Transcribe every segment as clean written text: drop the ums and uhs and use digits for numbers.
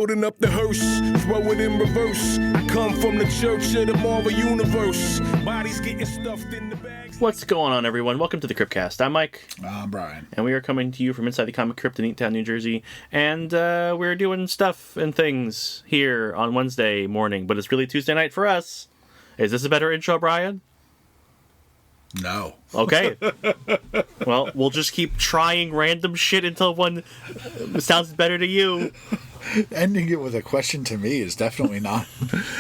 loading up the hearse, throw it in reverse. I come from the church of the Marvel Universe. Bodies getting stuffed in the bags. What's going on, everyone? Welcome to the Cryptcast. I'm Mike. I'm Brian. And we are coming to you from inside the Comic Crypt in Eatontown, New Jersey. And we're doing stuff and things here on Wednesday morning, but it's really Tuesday night for us. Is this a better intro, Brian? No. Okay. Well, we'll just keep trying random shit until one sounds better to you. Ending it with a question to me is definitely not.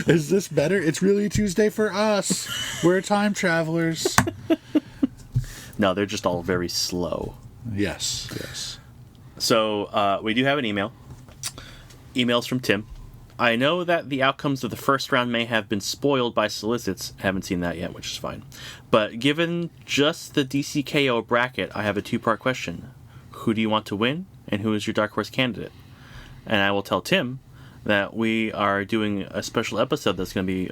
Is this better? It's really Tuesday for us. We're time travelers. No, they're just all very slow. Yes. So, we do have an email. Emails from Tim. I know that the outcomes of the first round may have been spoiled by solicits. Haven't seen that yet, which is fine. But given just the DC K.O. bracket, I have a two-part question. Who do you want to win, and who is your dark horse candidate? And I will tell Tim that we are doing a special episode that's going to be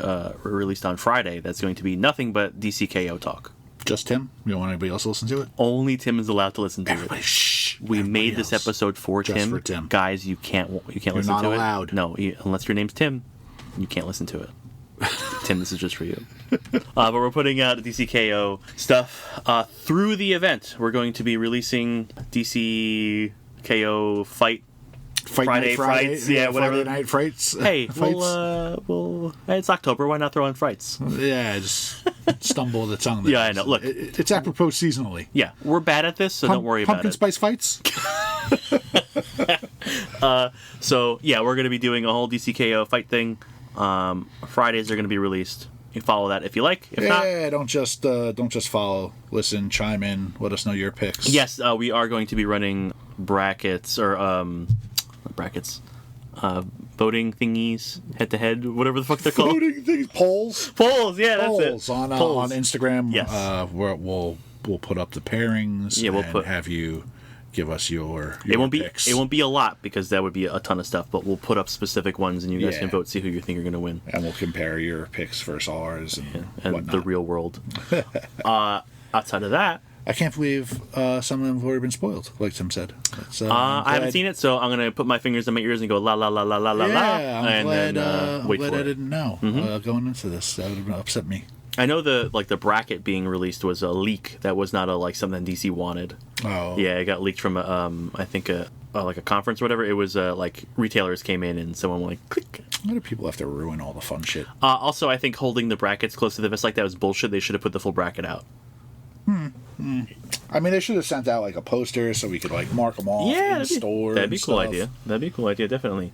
released on Friday that's going to be nothing but DC K.O. talk. Just Tim? You don't want anybody else to listen to it? Only Tim is allowed to listen to Everybody, it. shh. We Everybody made this else. episode for Just Tim. for Tim. Guys, you can't listen to it. You're not allowed. No, unless your name's Tim, you can't listen to it. Tim, this is just for you. But we're putting out DC K.O. stuff through the event. We're going to be releasing DC K.O. Fight Friday Frights, yeah, whatever. Friday night frights. Hey, fights. we'll. It's October. Why not throw in frights? Yeah, just stumble the tongue. Yeah, I know. Look, it's apropos seasonally. Yeah, we're bad at this, so don't worry about it. Pumpkin spice fights. So yeah, we're going to be doing a whole DC K.O. fight thing. Fridays are going to be released. You follow that if you like. If not, don't just follow. Listen, chime in. Let us know your picks. yes, we are going to be running brackets or voting thingies, head to head, whatever the fuck they're called. Voting things, polls. Yeah, that's Polls it. on Instagram. Yes. We'll put up the pairings. Yeah, have you give us your picks. It won't be a lot because that would be a ton of stuff, but we'll put up specific ones and you guys can vote, see who you think are going to win. And we'll compare your picks versus ours and whatnot. The real world. Outside of that, I can't believe some of them have already been spoiled, like Tim said. I haven't seen it, so I'm going to put my fingers in my ears and go la la la la la la la. I'm glad I it. didn't know going into this. That would have upset me. I know the bracket being released was a leak. That was not something DC wanted. Oh. Yeah, it got leaked from I think a conference or whatever. It was like retailers came in and someone went like click. Why do people have to ruin all the fun shit? Also, I think holding the brackets close to the vest like that was bullshit. They should have put the full bracket out. I mean, they should have sent out like a poster so we could like mark them off in stores. That'd be a cool idea. That'd be a cool idea, definitely.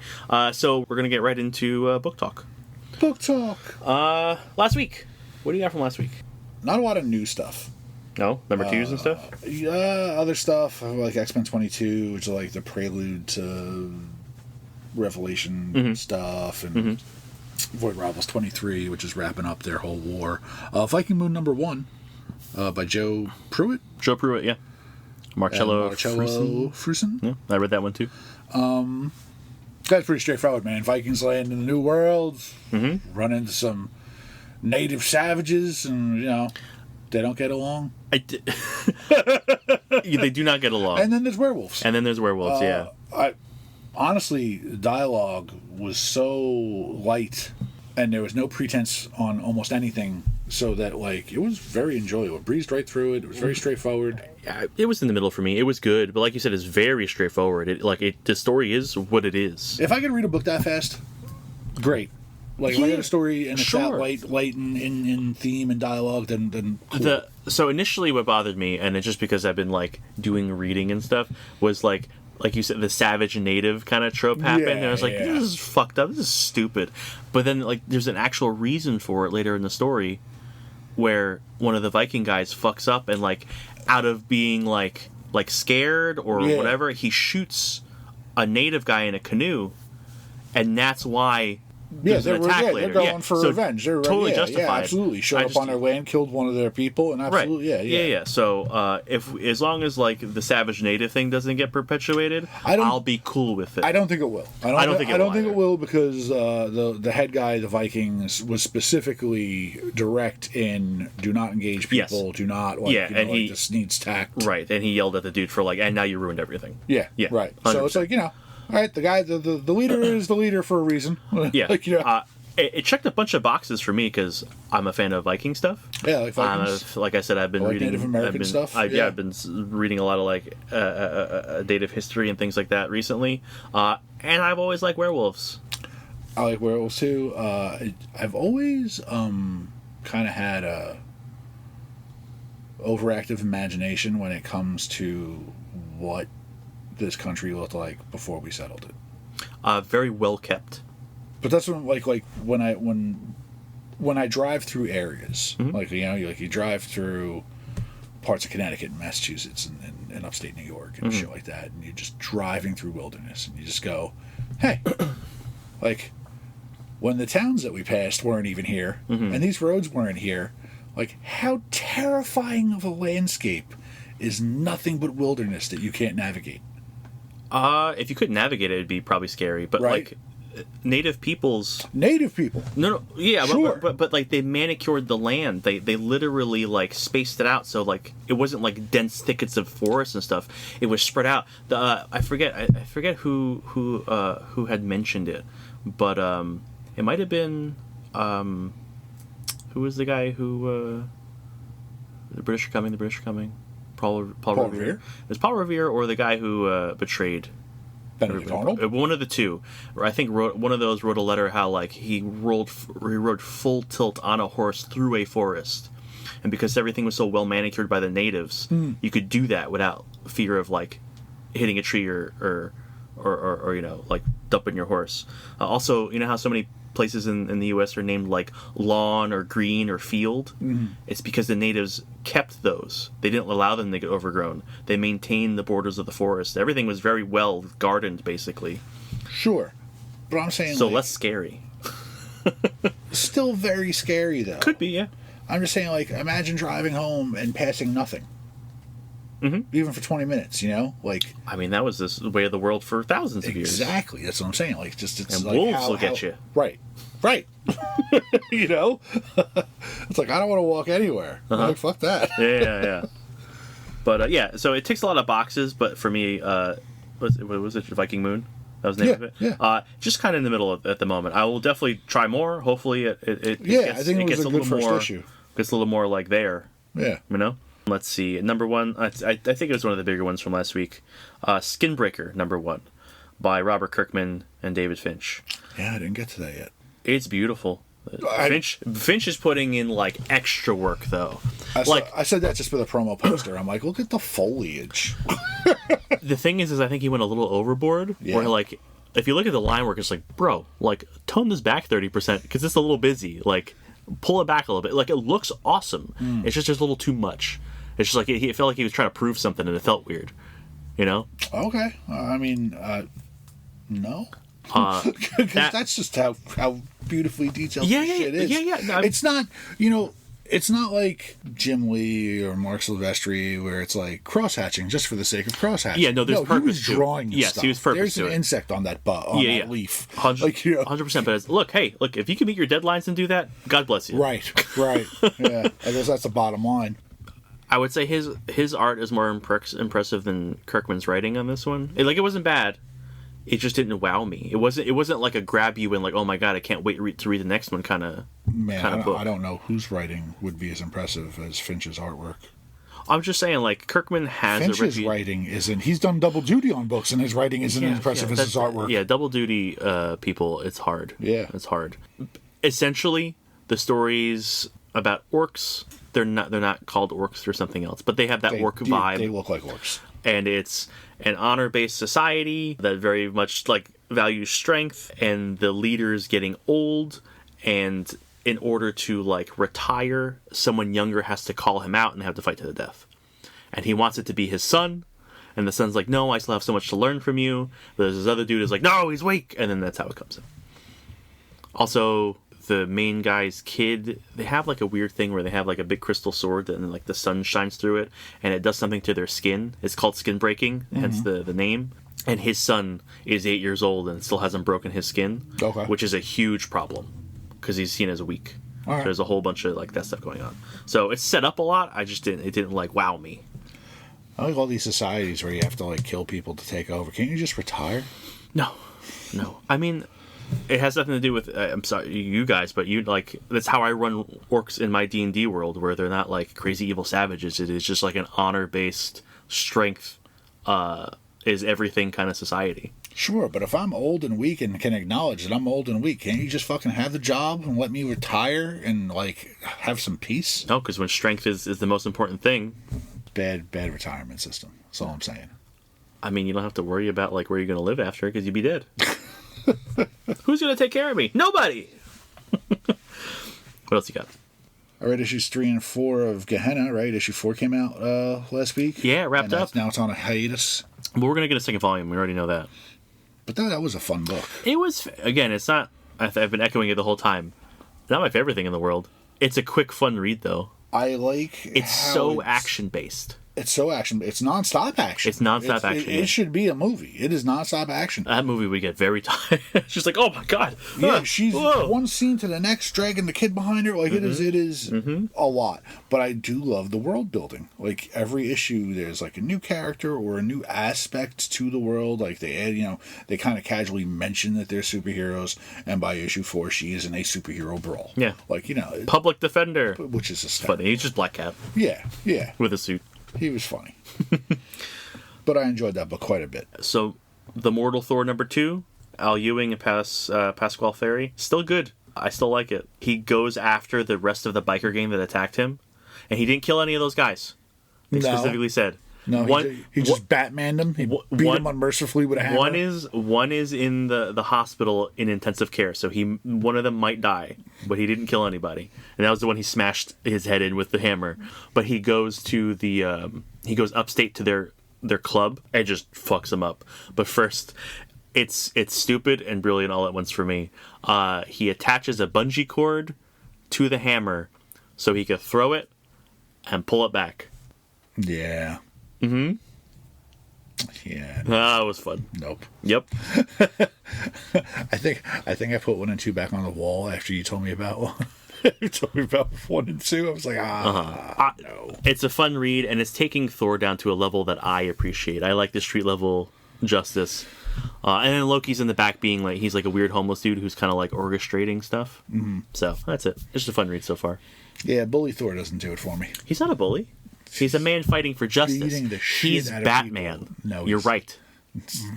So we're gonna get right into book talk. Book talk. Last week. What do you got from last week? Not a lot of new stuff. No? Number 2s and stuff? Yeah, other stuff like X-Men 22, which is like the prelude to Revelation stuff, and Void Rivals 23, which is wrapping up their whole war. Viking Moon #1 by Joe Pruitt. Joe Pruitt, yeah. Marcello Frusen. Yeah, I read that one too. That's pretty straightforward, man. Vikings land in the New World, run into some native savages, and they don't get along. They do not get along. And then there's werewolves. Yeah. Honestly, the dialogue was so light, and there was no pretense on almost anything, so that it was very enjoyable. It breezed right through it. It was very straightforward. Yeah, it was in the middle for me. It was good, but like you said, it's very straightforward. The story is what it is. If I could read a book that fast, great. If I get a story and it's that light in theme and dialogue, then cool. So initially what bothered me, and it's just because I've been doing reading and stuff, was like you said, the savage and native kind of trope happened, and I was like, this is fucked up, this is stupid. But then there's an actual reason for it later in the story, where one of the Viking guys fucks up and out of being scared or whatever, he shoots a native guy in a canoe, and that's why. They're going for revenge. They're totally justified. Yeah, absolutely. Showed up on their land, killed one of their people, and absolutely, yeah. So, as long as the savage native thing doesn't get perpetuated, I'll be cool with it. I don't think it will. I don't think it will because the head guy, the Vikings, was specifically direct in do not engage people, do not he just needs tact. Right, and he yelled at the dude for and now you ruined everything. Yeah, right. 100%. So it's right, the guy, the leader is the leader for a reason. Yeah. Like, you know. It checked a bunch of boxes for me because I'm a fan of Viking stuff. Yeah, like Vikings. Like I said, I've been reading Native American stuff. I've been reading a lot of like native history and things like that recently. And I've always liked werewolves. I like werewolves too. I've always kind of had a overactive imagination when it comes to what this country looked like before we settled it. Very well kept. But that's when, like when I drive through areas, like you drive through parts of Connecticut and Massachusetts and upstate New York and shit like that, and you're just driving through wilderness, and you just go, hey, like when the towns that we passed weren't even here, and these roads weren't here, like how terrifying of a landscape is nothing but wilderness that you can't navigate. If you couldn't navigate it, it'd be probably scary. But right. like native peoples. No, yeah, sure. but like they manicured the land. They literally like spaced it out so like it wasn't like dense thickets of forest and stuff. It was spread out. I forget who had mentioned it, but it might have been who was the guy who the British are coming. Paul Revere. It was Paul Revere or the guy who betrayed Benedict Arnold? One of the two. I think one of those wrote a letter how like he rode full tilt on a horse through a forest, and because everything was so well manicured by the natives, you could do that without fear of like hitting a tree or like dumping your horse. Also, you know how so many places in the U.S. are named like lawn or green or field? It's because the natives kept those. They didn't allow them to get overgrown. They maintained the borders of the forest. Everything was very well gardened, basically. Sure. But I'm saying so like, less scary. Still very scary, though. Could be, yeah. I'm just saying, like, imagine driving home and passing nothing. Even for 20 minutes, you know? Like, I mean, that was the way of the world for thousands of years. Exactly. That's what I'm saying. Like, just it's and like wolves will get you. Right. You know? It's like, I don't want to walk anywhere. Like, fuck that. Yeah. But, yeah, so it ticks a lot of boxes, but for me, what was it? Viking Moon? That was the name of it? Yeah. Just kind of in the middle at the moment. I will definitely try more. Hopefully it gets, I think it was a good first issue. Gets a little more like there. Yeah. You know? Let's see. Number one, I think it was one of the bigger ones from last week. Skinbreaker, number 1, by Robert Kirkman and David Finch. Yeah, I didn't get to that yet. It's beautiful. Finch is putting in like extra work though. I said that just for the promo poster. I'm like, look at the foliage. The thing is I think he went a little overboard. Yeah. Where like, if you look at the line work, it's like, bro, like tone this back 30% because it's a little busy. Like, pull it back a little bit. Like, it looks awesome. It's just a little too much. It's just like it felt like he was trying to prove something, and it felt weird. You know? Okay. I mean, no. Because that's just how beautifully detailed this shit is. Yeah. No, it's not, it's not like Jim Lee or Mark Silvestri where it's like cross-hatching just for the sake of cross-hatching. Yeah, no, there's purpose he was to drawing it. Yes, stuff. he was purpose There's to an it. insect on that that leaf. 100%. But look, if you can meet your deadlines and do that, God bless you. Right. Yeah, I guess that's the bottom line. I would say his art is more impressive than Kirkman's writing on this one. It wasn't bad. It just didn't wow me. It wasn't like a grab you and like, oh my god, I can't wait to read the next one kind of book. I don't know whose writing would be as impressive as Finch's artwork. I'm just saying, like, Kirkman has Finch's writing isn't. He's done double duty on books, and his writing isn't as impressive as his artwork. Yeah, double duty people. It's hard. Yeah, it's hard. Essentially, the stories about orcs. They're not called orcs or something else, but they have that orc vibe. They look like orcs. And it's an honor-based society that very much like values strength, and the leader's getting old, and in order to like retire, someone younger has to call him out and have to fight to the death. And he wants it to be his son, and the son's like, no, I still have so much to learn from you. But there's this other dude who's like, no, he's weak, and then that's how it comes in. Also, the main guy's kid, they have like a weird thing where they have like a big crystal sword and like the sun shines through it and it does something to their skin. It's called skin breaking, hence the name. And his son is 8 years old and still hasn't broken his skin, which is a huge problem because he's seen as weak. Right. There's a whole bunch of like that stuff going on. So it's set up a lot. It didn't like wow me. I like all these societies where you have to like kill people to take over. Can't you just retire? No. I mean, it has nothing to do with. I'm sorry, you guys, but that's how I run orcs in my D&D world, where they're not like crazy evil savages. It is just like an honor-based strength. Is everything kind of society. Sure, but if I'm old and weak and can acknowledge that I'm old and weak, can't you just fucking have the job and let me retire and like have some peace? No, because when strength is the most important thing. Bad retirement system. That's all I'm saying. I mean, you don't have to worry about like where you're going to live after, because you'd be dead. Who's going to take care of me? Nobody. What else you got? I read issues 3 and 4 of Gehenna, right? Issue 4 came out last week. Yeah, it wrapped up. Now it's on a hiatus. But we're going to get a second volume. We already know that. But that was a fun book. It was, again, it's not, I've been echoing it the whole time. Not my favorite thing in the world. It's a quick, fun read, though. I like it's so action-based. It's so action. It's nonstop action. It's nonstop action. It should be a movie. It is nonstop action. That movie we get very tired. She's like, oh my god. Yeah, she's one scene to the next, dragging the kid behind her. Like it is a lot. But I do love the world building. Like every issue, there's like a new character or a new aspect to the world. Like they add, they kind of casually mention that they're superheroes. And by issue 4, she is in a superhero brawl. Yeah, like Public Defender, which is funny. He's just Black Cat. Yeah, with a suit. He was funny. But I enjoyed that book quite a bit. So, the Mortal Thor #2, Al Ewing and Pasquale Ferry, still good. I still like it. He goes after the rest of the biker gang that attacked him, and he didn't kill any of those guys. They specifically said. No, he just Batmaned them. He beat them unmercifully with a hammer. One is in the hospital in intensive care, so one of them might die, but he didn't kill anybody. And that was the one he smashed his head in with the hammer. But he goes to he goes upstate to their club and just fucks them up. But first, it's stupid and brilliant all at once for me. He attaches a bungee cord to the hammer so he could throw it and pull it back. Yeah. Mm-hmm. Yeah. It was fun. Nope. Yep. I think I put 1 and 2 back on the wall after you told me about one. You told me about 1 and 2. I was like, no. It's a fun read, and it's taking Thor down to a level that I appreciate. I like the street level justice. And then Loki's in the back being like, he's like a weird homeless dude who's kind of like orchestrating stuff. Mm-hmm. So that's it. It's just a fun read so far. Yeah, Bully Thor doesn't do it for me. He's not a bully. He's a man fighting for justice. He's Batman. No, you're right.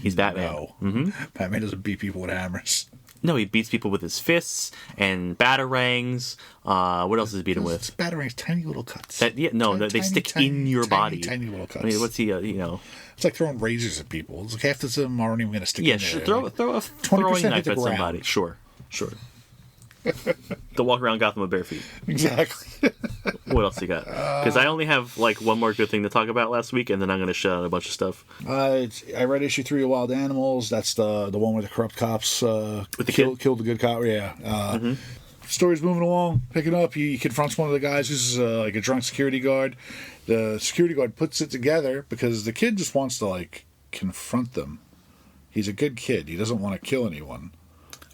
He's Batman. No. Mm-hmm. Batman doesn't beat people with hammers. No, he beats people with his fists and batarangs. What else does he beat him with? Batarangs, tiny little cuts. They stick in your body. Tiny little cuts. I mean, what's he? It's like throwing razors at people. It's like half of them aren't even going to stick in there. Yeah, throw a throwing knife at somebody. Sure. Don't walk around Gotham with bare feet. Exactly. What else you got? Because I only have like one more good thing to talk about last week, and then I'm going to shut out a bunch of stuff. I read issue 3 of Wild Animals. That's the one where the corrupt cops with the killed the good cop. Yeah. Story's moving along, picking up. He confronts one of the guys who's like a drunk security guard. The security guard puts it together because the kid just wants to like confront them. He's a good kid. He doesn't want to kill anyone.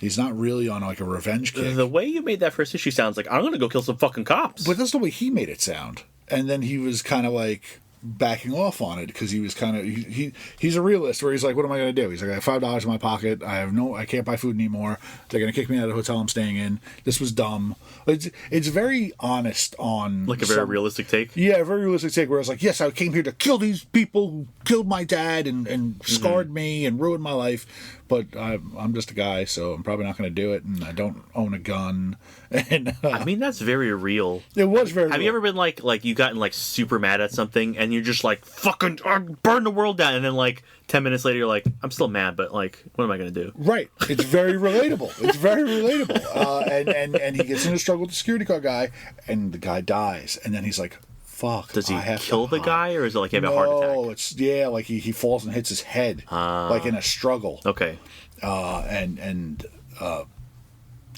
He's not really on like a revenge kick. The way you made that first issue sounds like I'm going to go kill some fucking cops. But that's the way he made it sound. And then he was kind of like backing off on it because he was kind of he's a realist where he's like, what am I going to do? He's like, I have $5 in my pocket. I can't buy food anymore. They're going to kick me out of the hotel I'm staying in. This was dumb. It's very honest on like a very realistic take. Yeah, a very realistic take where it's like, yes, I came here to kill these people who killed my dad and scarred me and ruined my life. But I'm just a guy, so I'm probably not going to do it, and I don't own a gun. And I mean, that's very real. It was very real. Have you ever been like you gotten like super mad at something, and you're just like, fucking burn the world down, and then like 10 minutes later, you're like, I'm still mad, but like, what am I going to do? Right. It's very relatable. It's very relatable. And he gets in a struggle with the security guard guy, and the guy dies, and then he's like, fuck. Does he kill the guy, or is it like he have a heart attack? No, it's like he falls and hits his head, like in a struggle. Okay.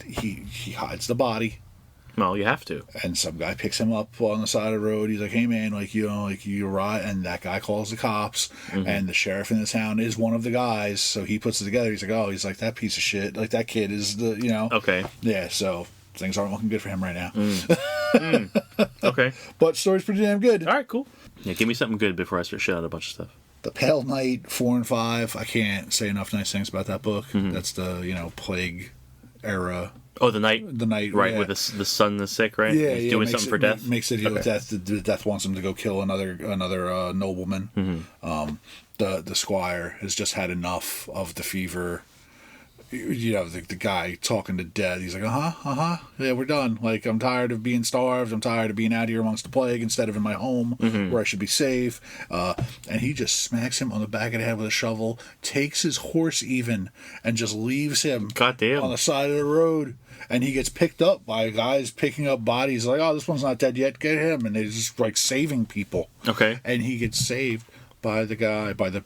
He hides the body. Well, you have to. And some guy picks him up on the side of the road. He's like, hey man, you're right. And that guy calls the cops, and the sheriff in the town is one of the guys. So he puts it together. He's like, that piece of shit. Like that kid is Okay. Yeah. So things aren't looking good for him right now. Okay. But story's pretty damn good. All right, cool. Yeah, give me something good before I start shitting out a bunch of stuff. The Pale Knight 4 and 5. I can't say enough nice things about that book. That's the plague era. Oh, the knight. Right, yeah. with the son is sick, right? Yeah, He's doing something for death. Makes it deal with death. The death wants him to go kill another nobleman. The squire has just had enough of the fever. The guy talking to death. He's like, yeah, we're done. Like, I'm tired of being starved. I'm tired of being out here amongst the plague instead of in my home where I should be safe. And he just smacks him on the back of the head with a shovel, takes his horse even, and just leaves him Goddamn. on the side of the road. And he gets picked up by guys picking up bodies. Like, oh, this one's not dead yet. Get him. And they're just like saving people. Okay. And he gets saved by the guy, by the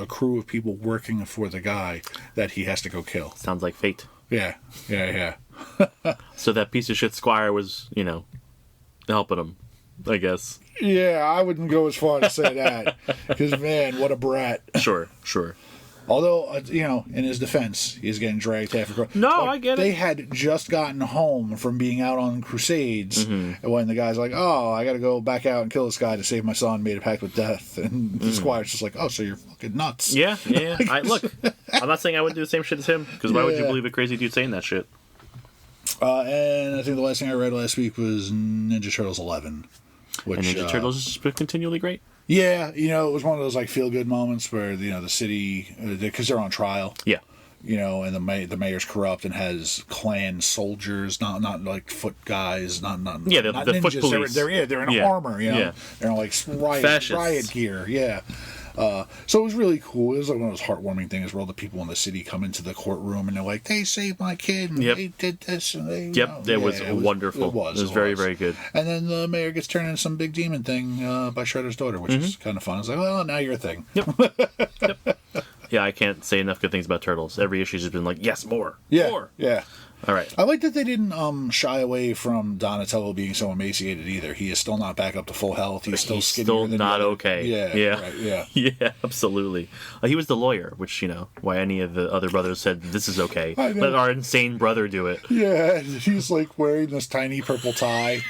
crew of people working for the guy that he has to go kill. Sounds like fate. Yeah. So that piece of shit squire was, helping him, I guess. Yeah, I wouldn't go as far to say that. Because, man, what a brat. Sure. Although, in his defense, he's getting dragged half across. No, I get it. They had just gotten home from being out on crusades when the guy's like, oh, I got to go back out and kill this guy to save my son, made a pact with death. And the squire's just like, oh, so you're fucking nuts. Yeah. Look, I'm not saying I would do the same shit as him, because why would you believe a crazy dude saying that shit? And I think the last thing I read last week was Ninja Turtles 11. Which, and Ninja Turtles is just continually great. Yeah, it was one of those like feel good moments where the city, because they're on trial. Yeah. And the mayor's corrupt and has clan soldiers, not like foot guys, not the ninjas. foot police. They're in armor, they're in like riot gear, yeah. So it was really cool. It was like one of those heartwarming things where all the people in the city come into the courtroom and they're like, they saved my kid and they did this and they it was wonderful. It was very, very good. And then the mayor gets turned into some big demon thing by Shredder's daughter, which is kind of fun. It's like, well, now you're a thing. Yep. Yeah, I can't say enough good things about Turtles. Every issue's just been like, yes, more. More. Yeah. All right. I like that they didn't shy away from Donatello being so emaciated either. He is still not back up to full health. He's still not okay. Yeah. Right, yeah. Yeah, absolutely. He was the lawyer, which, why any of the other brothers said, this is okay. Let our insane brother do it. Yeah, he's like wearing this tiny purple tie.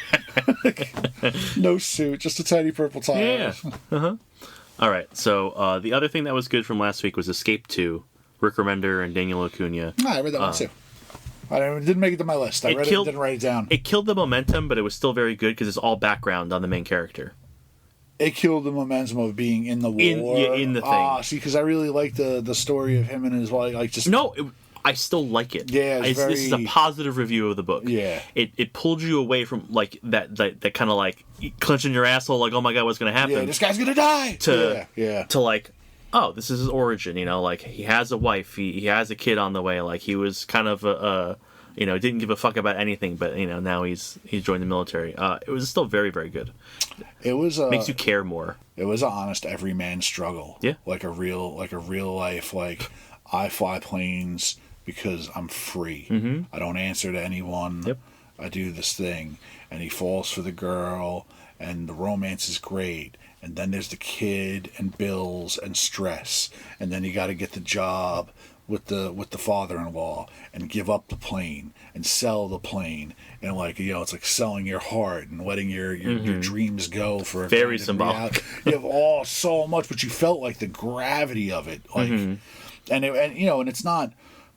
No suit, just a tiny purple tie. Yeah. All right, so the other thing that was good from last week was Escape 2. Rick Remender and Daniel Acuna. I read that one too. I didn't make it to my list. I read it and didn't write it down. It killed the momentum, but it was still very good because it's all background on the main character. It killed the momentum of being in the war. In the thing. See, because I really like the story of him and his wife. Like, just I still like it. Yeah, this is a positive review of the book. Yeah, it pulled you away from like that kind of like clenching your asshole, like, oh my god, what's gonna happen? Yeah, this guy's gonna die. To like, oh, this is his origin. Like he has a wife, he has a kid on the way. Like he was kind of didn't give a fuck about anything, but now he's joined the military. It was still very, very good. It was makes you care more. It was an honest everyman struggle. Yeah, like a real life. Like, I fly planes because I'm free. I don't answer to anyone. Yep. I do this thing, and he falls for the girl, and the romance is great. And then there's the kid and bills and stress, and then you got to get the job with the father-in-law and give up the plane and sell the plane, and it's like selling your heart and letting your dreams go for a very symbolic. You have so much, but you felt like the gravity of it, and it's not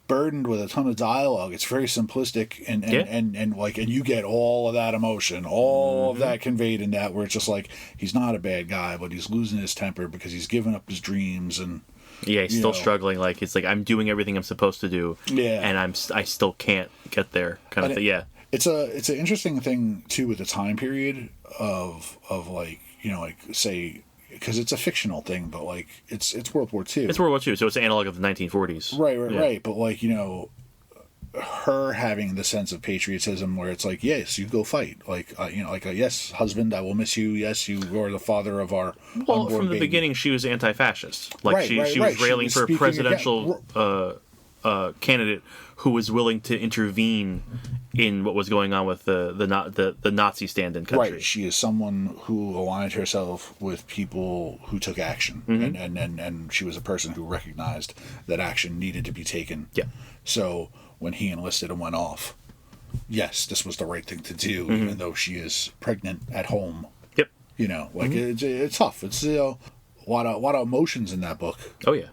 burdened with a ton of dialogue. It's very simplistic and you get all of that emotion, all of that conveyed in that, where it's just like, he's not a bad guy, but he's losing his temper because he's given up his dreams, and he's still struggling. Like, it's like, I'm doing everything I'm supposed to do, and I still can't get there, kind of thing. Yeah, it's an interesting thing too with the time period of say, because it's a fictional thing, but it's World War II. It's World War II, so it's an analog of the 1940s. Right. But her having the sense of patriotism, where it's like, yes, you go fight. Yes, husband, I will miss you. Yes, you are the father of our. Well, from the beginning, she was anti-fascist. She was railing for a presidential candidate who was willing to intervene in what was going on with the Nazi stand-in country. Right, she is someone who aligned herself with people who took action, and she was a person who recognized that action needed to be taken. Yeah. So when he enlisted and went off, yes, this was the right thing to do, even though she is pregnant at home. Yep. It's tough. It's lot of emotions in that book. Oh yeah.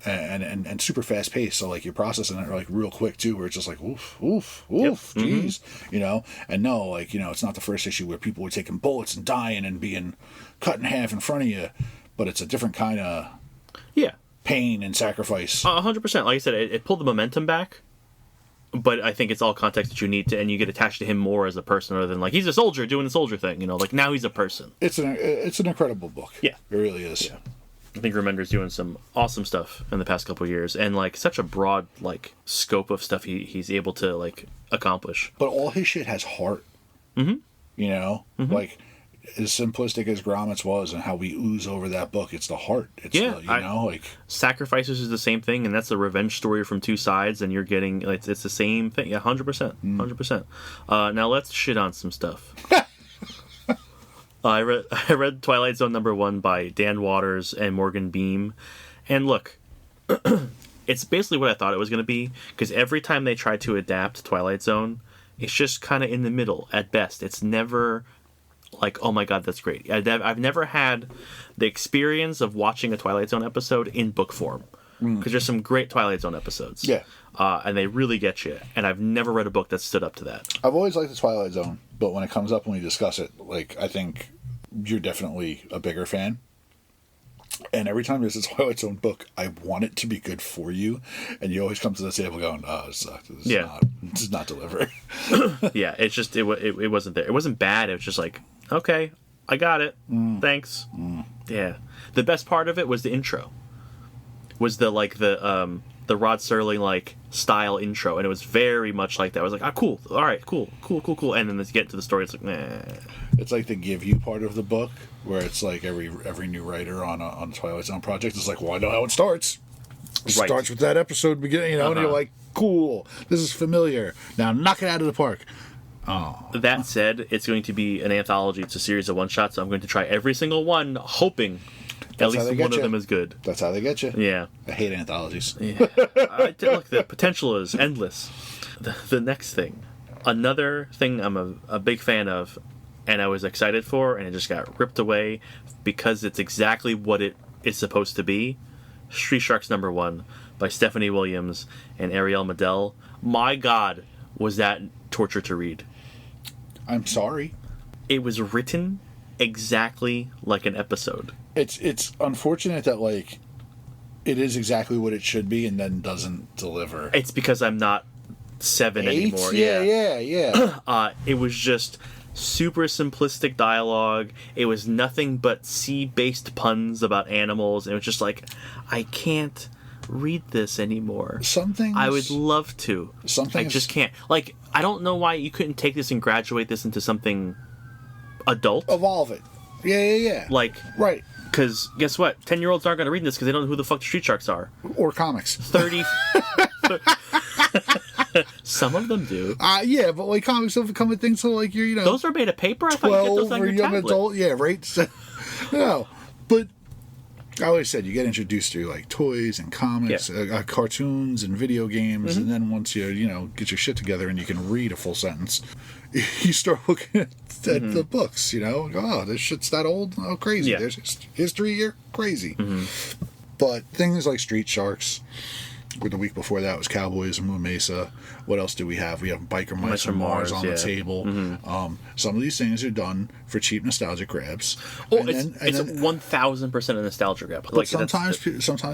And super fast paced, so like you're processing it like real quick too, where it's just like oof, jeez, And no, like it's not the first issue where people were taking bullets and dying and being cut in half in front of you, but it's a different kind of pain and sacrifice. 100%. Like I said, it pulled the momentum back, but I think it's all context that you need to, and you get attached to him more as a person rather than like he's a soldier doing the soldier thing. Like now he's a person. It's an incredible book. Yeah, it really is. Yeah. I think Remender's doing some awesome stuff in the past couple of years, and like such a broad like scope of stuff he's able to like accomplish. But all his shit has heart. Mm-hmm. Like as simplistic as Gromit's was, and how we ooze over that book, it's the heart. It's like Sacrifices is the same thing, and that's a revenge story from two sides, and you're getting it's the same thing. Yeah, 100%. Now let's shit on some stuff. I read Twilight Zone #1 by Dan Waters and Morgan Beam, and look, it's basically what I thought it was going to be, because every time they try to adapt Twilight Zone, it's just kind of in the middle at best. It's never like, oh my god, that's great. I've never had the experience of watching a Twilight Zone episode in book form, because there's some great Twilight Zone episodes. Yeah. And they really get you, and I've never read a book that stood up to that. I've always liked the Twilight Zone, but when it comes up and we discuss it, like, I think you're definitely a bigger fan. And every time there's a Twilight Zone book, I want it to be good for you, and you always come to the table going, "Oh, it sucks. This is not delivering." Yeah, it's just it wasn't there. It wasn't bad. It was just like, okay, I got it. Thanks. Yeah, the best part of it was the intro. Was the Rod Serling like style intro, and it was very much like that. I was like, cool, all right, cool, and then let's get to the story. It's like, nah. It's like the give you part of the book, where it's like every new writer on a Twilight Zone project is like, well, I know how it starts. It starts with that episode beginning, and you're like, cool, this is familiar. Now knock it out of the park. Oh. That said, it's going to be an anthology. It's a series of one shots. So I'm going to try every single one, hoping at least one of them is good. That's how they get you. Yeah. I hate anthologies. Yeah. Look, the potential is endless. The next thing. Another thing I'm a big fan of, and I was excited for, and it just got ripped away because it's exactly what it is supposed to be. Street Sharks #1 by Stephanie Williams and Ariel Medel. My God, was that torture to read. I'm sorry. It was written exactly like an episode. It's unfortunate that like it is exactly what it should be and then doesn't deliver. It's because I'm not 7 anymore. Yeah. It was just super simplistic dialogue. It was nothing but sea-based puns about animals. It was just like, I can't read this anymore. Something I would love to. I just can't. Like, I don't know why you couldn't take this and graduate this into something adult. Evolve it. Yeah. Like, right. Because guess what? 10-year-olds aren't going to read this because they don't know who the fuck the Street Sharks are. Or comics. 30. Some of them do. Yeah, but like comics don't become a thing so like you're, Those are made of paper? I thought you get those on your young tablet. adult. Yeah, right? So, no. But I always said you get introduced to like toys and comics, cartoons and video games, and then once you get your shit together and you can read a full sentence, you start looking at the books. Oh, this shit's that old. Oh, crazy. There's history here. Crazy. But things like Street Sharks. The week before that was Cowboys and Moon Mesa. What else do we have? We have Biker Mice from Mars on the table. Some of these things are done for cheap nostalgia grabs. Oh, it's 1,000% a nostalgia grab. But sometimes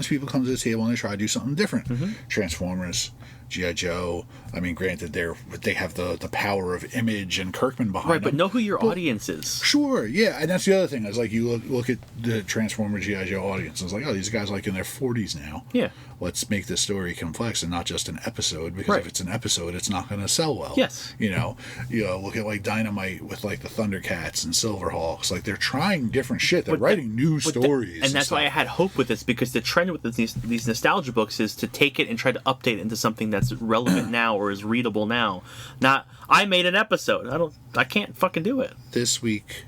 people come to the table and they try to do something different. Transformers, G.I. Joe. I mean, granted, they have the power of Image and Kirkman behind them. Right, but know who your audience is. Sure, yeah, and that's the other thing. Is like you look at the Transformer G.I. Joe audience, and it's like, oh, these guys like in their 40s now. Yeah. Let's make this story complex and not just an episode, because if it's an episode, it's not going to sell well. Yes. Look at like Dynamite with like the Thundercats and Silverhawks. Like they're trying different shit. They're writing new stories. And that's why I had hope with this, because the trend with these nostalgia books is to take it and try to update it into something that's relevant now or is readable now. Not, I made an episode. I can't fucking do it. This week,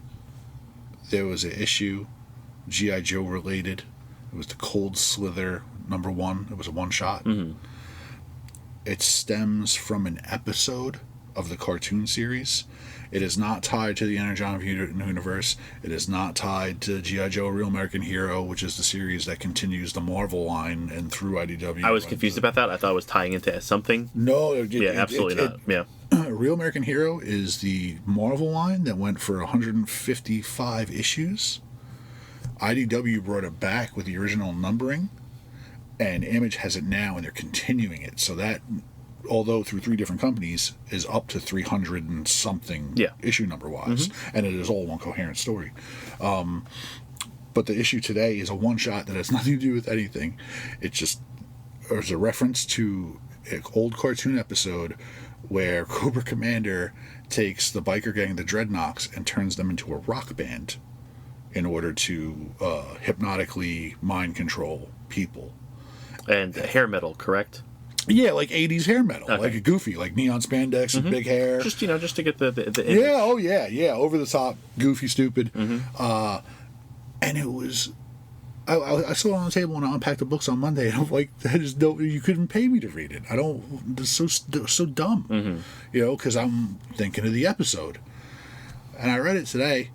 there was an issue, G.I. Joe related. It was the Cold Slither #1. It was a one-shot. It stems from an episode of the cartoon series. It is not tied to the Energon universe. It is not tied to G.I. Joe: Real American Hero, which is the series that continues the Marvel line and through IDW. I was confused about that. I thought it was tying into something. No, absolutely not. Yeah. Real American Hero is the Marvel line that went for 155 issues. IDW brought it back with the original numbering, and Image has it now, and they're continuing it. So that, although through 3 different companies, is up to 300 and something issue number wise, and it is all one coherent story. But the issue today is a one-shot that has nothing to do with anything. It's just, there's a reference to an old cartoon episode where Cobra Commander takes the biker gang, the Dreadnoks, and turns them into a rock band in order to hypnotically mind control people. And hair metal, correct? Yeah, like 80s hair metal, like a goofy, like neon spandex and big hair. Just to get the image. Yeah, over the top, goofy, stupid. And it was, I saw it on the table when I unpacked the books on Monday, and I'm like, that is no, you couldn't pay me to read it. I don't, it's so dumb, because I'm thinking of the episode. And I read it today.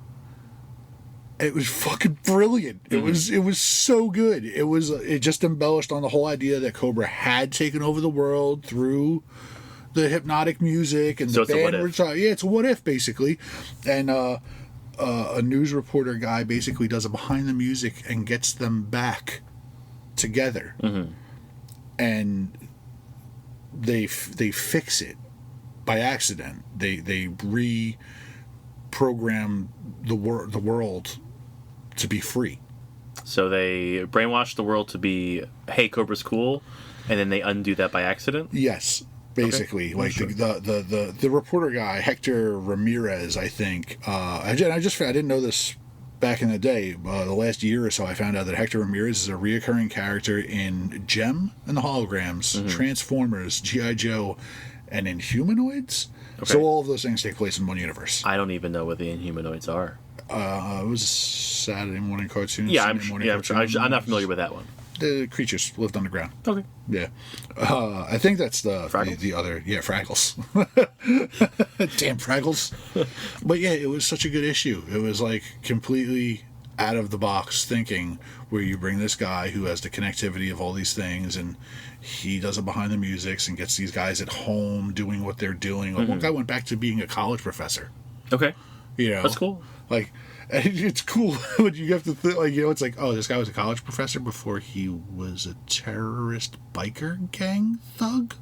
It was fucking brilliant. It was so good. It just embellished on the whole idea that Cobra had taken over the world through the hypnotic music and so the band. It's a what if, basically. And a news reporter guy basically does a behind the music and gets them back together. And they fix it by accident. They reprogram the world to be free. So they brainwash the world to be, hey, Cobra's cool, and then they undo that by accident? Yes, basically. Okay. Like the reporter guy, Hector Ramirez, I think. I didn't know this back in the day. The last year or so, I found out that Hector Ramirez is a reoccurring character in Gem and the Holograms, Transformers, G.I. Joe, and Inhumanoids. Okay. So all of those things take place in one universe. I don't even know what the Inhumanoids are. It was a Saturday morning cartoon. Yeah, I'm not familiar with that one. The creatures lived underground. Okay. Yeah. I think that's the other. Yeah, Fraggles. Damn Fraggles. But yeah, it was such a good issue. It was like completely out of the box thinking, where you bring this guy who has the connectivity of all these things, and he does it behind the music and gets these guys at home doing what they're doing. Like one guy went back to being a college professor. Okay. That's cool. Like, it's cool when you have to think, like, it's like, oh, this guy was a college professor before he was a terrorist biker gang thug?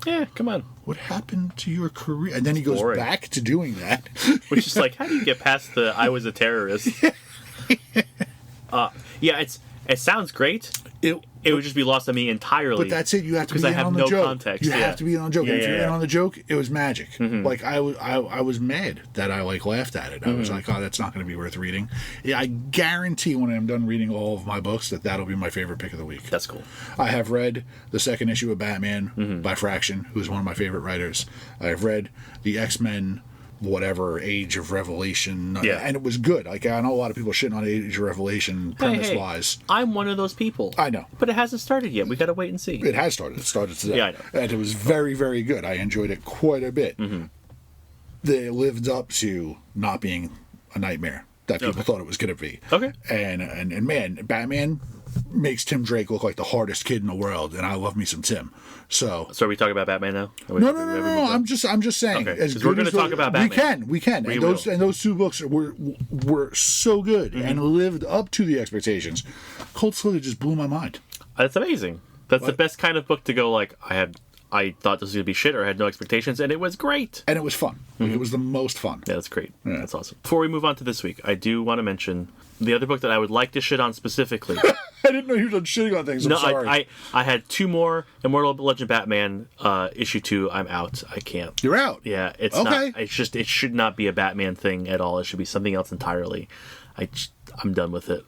Yeah, come on. What happened to your career? And then he goes back to doing that. Which is like, how do you get past the I was a terrorist? It sounds great. It would just be lost on me entirely. But that's it. You have to be in on the joke. Because I have no context. You have to be in on the joke. If you're in on the joke, it was magic. Like, I was mad that I, like, laughed at it. I was like, oh, that's not going to be worth reading. Yeah, I guarantee when I'm done reading all of my books that'll be my favorite pick of the week. That's cool. I have read the second issue of Batman by Fraction, who's one of my favorite writers. I've read the X-Men, whatever, Age of Revelation, and it was good. Like, I know a lot of people shitting on Age of Revelation premise-wise. I'm one of those people. I know. But it hasn't started yet. We got to wait and see. It has started. It started today. Yeah, I know. And it was very, very good. I enjoyed it quite a bit. They lived up to not being a nightmare that people thought it was going to be. Okay. And man, Batman makes Tim Drake look like the hardest kid in the world, and I love me some Tim. So are we talking about Batman now? No. I'm just saying. Okay. As we're going to talk about Batman. We can. And those 2 books were so good and lived up to the expectations. Cold Slither just blew my mind. That's amazing. That's the best kind of book to go like, I thought this was going to be shit, or I had no expectations, and it was great. And it was fun. It was the most fun. Yeah, that's great. Yeah. That's awesome. Before we move on to this week, I do want to mention the other book that I would like to shit on specifically. I didn't know you were done shitting on things. I'm sorry. I had 2 more. Immortal Legend Batman, issue 2. I'm out. I can't. You're out. Yeah, it's okay. Not. It's just, it should not be a Batman thing at all. It should be something else entirely. I'm done with it.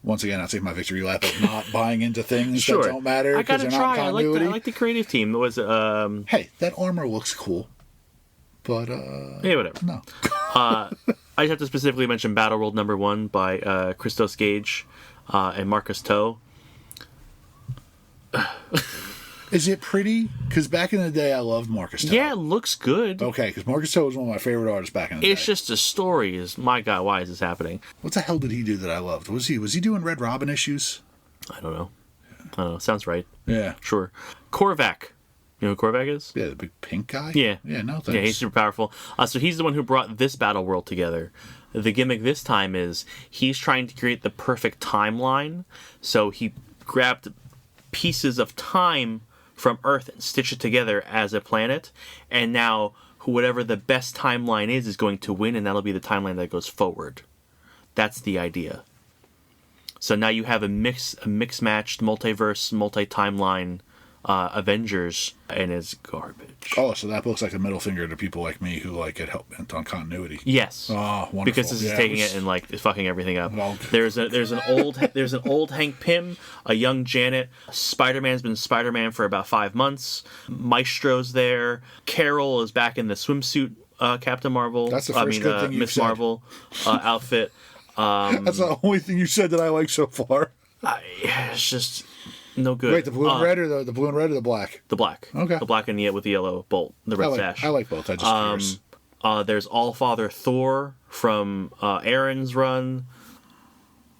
Once again, I'll take my victory lap of not buying into things that don't matter. I gotta try. I like the creative team. It was hey, that armor looks cool, but yeah, whatever. No. I just have to specifically mention Battle World #1 by Christos Gage and Marcus Toe. Is it pretty? Because back in the day, I loved Marcus Toe. Yeah, it looks good. Okay, because Marcus Toe was one of my favorite artists back in the day. It's just the story is, my God, why is this happening? What the hell did he do that I loved? Was he doing Red Robin issues? I don't know. Sounds right. Yeah. Sure. Korvac. You know who Korvac is? Yeah, the big pink guy? Yeah. Yeah, no thanks. Yeah, he's super powerful. So he's the one who brought this battle world together. The gimmick this time is he's trying to create the perfect timeline. So he grabbed pieces of time from Earth and stitched it together as a planet. And now whatever the best timeline is going to win, and that'll be the timeline that goes forward. That's the idea. So now you have a mix-matched, multiverse, multi-timeline Avengers, and it's garbage. Oh, so that looks like a middle finger to people like me who like get help on continuity. Yes. Oh, wonderful. Because this is taking it and like fucking everything up. Well, there's an old Hank Pym, a young Janet. Spider-Man's been Spider-Man for about 5 months. Maestro's there. Carol is back in the swimsuit Captain Marvel. That's the first good thing you've Miss said. Marvel outfit. That's the only thing you said that I like so far. It's just no good. Wait, the blue and red or the blue and red or the black? The black. Okay. The black and with the yellow bolt, the red sash. I like both. I just curious. There's All-Father Thor from Aaron's run.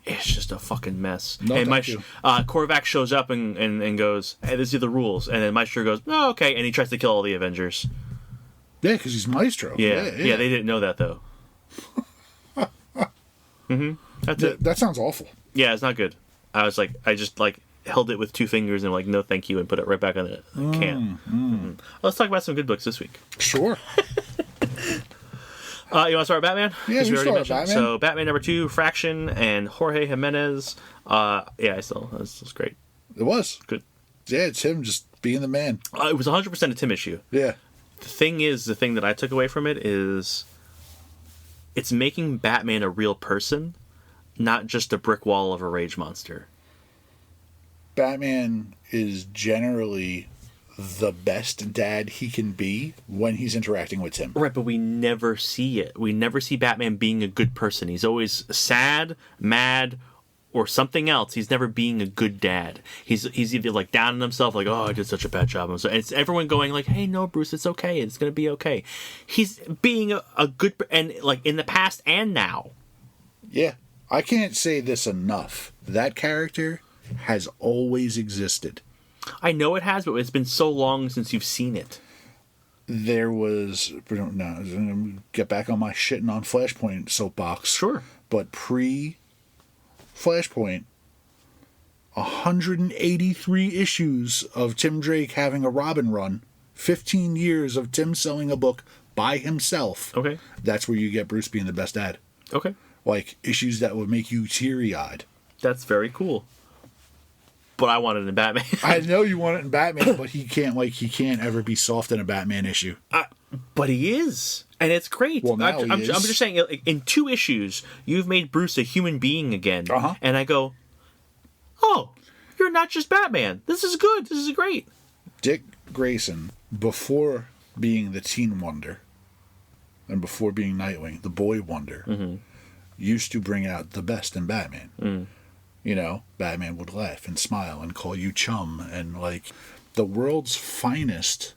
It's just a fucking mess. No, and thank you. Korvac shows up and goes, "Hey, these are the rules." And then Maestro goes, "Oh, okay," and he tries to kill all the Avengers. Yeah, because he's Maestro. Yeah, they didn't know that though. That's it. That sounds awful. Yeah, it's not good. I just held it with 2 fingers and no thank you and put it right back on the can. Let's talk about some good books this week. Sure. You want to start with Batman? Yeah, Because you we already start with mentioned. Batman. So Batman #2, Fraction, and Jorge Jimenez. This was great. It was. Good. Yeah, it's him just being the man. It was 100% a Tim issue. Yeah. The thing that I took away from it is it's making Batman a real person, not just a brick wall of a rage monster. Batman is generally the best dad he can be when he's interacting with Tim. Right, but we never see it. We never see Batman being a good person. He's always sad, mad, or something else. He's never being a good dad. He's either like down on himself, like, oh, I did such a bad job. And it's everyone going like, hey, no, Bruce, it's okay. It's going to be okay. He's being a good, and like in the past and now. Yeah. I can't say this enough. That character has always existed. I know it has, but it's been so long since you've seen it. There was, get back on my shitting on Flashpoint soapbox. Sure. But pre-Flashpoint, 183 issues of Tim Drake having a Robin run, 15 years of Tim selling a book by himself. Okay. That's where you get Bruce being the best dad. Okay. Like, issues that would make you teary-eyed. That's very cool. But I want it in Batman. I know you want it in Batman, but he can't ever be soft in a Batman issue. But he is. And it's great. Well, now I'm he is. just saying, in 2 issues, you've made Bruce a human being again. Uh-huh. And I go, oh, you're not just Batman. This is good. This is great. Dick Grayson, before being the Teen Wonder, and before being Nightwing, the Boy Wonder, used to bring out the best in Batman. Mm. You know, Batman would laugh and smile and call you chum. And, like, the world's finest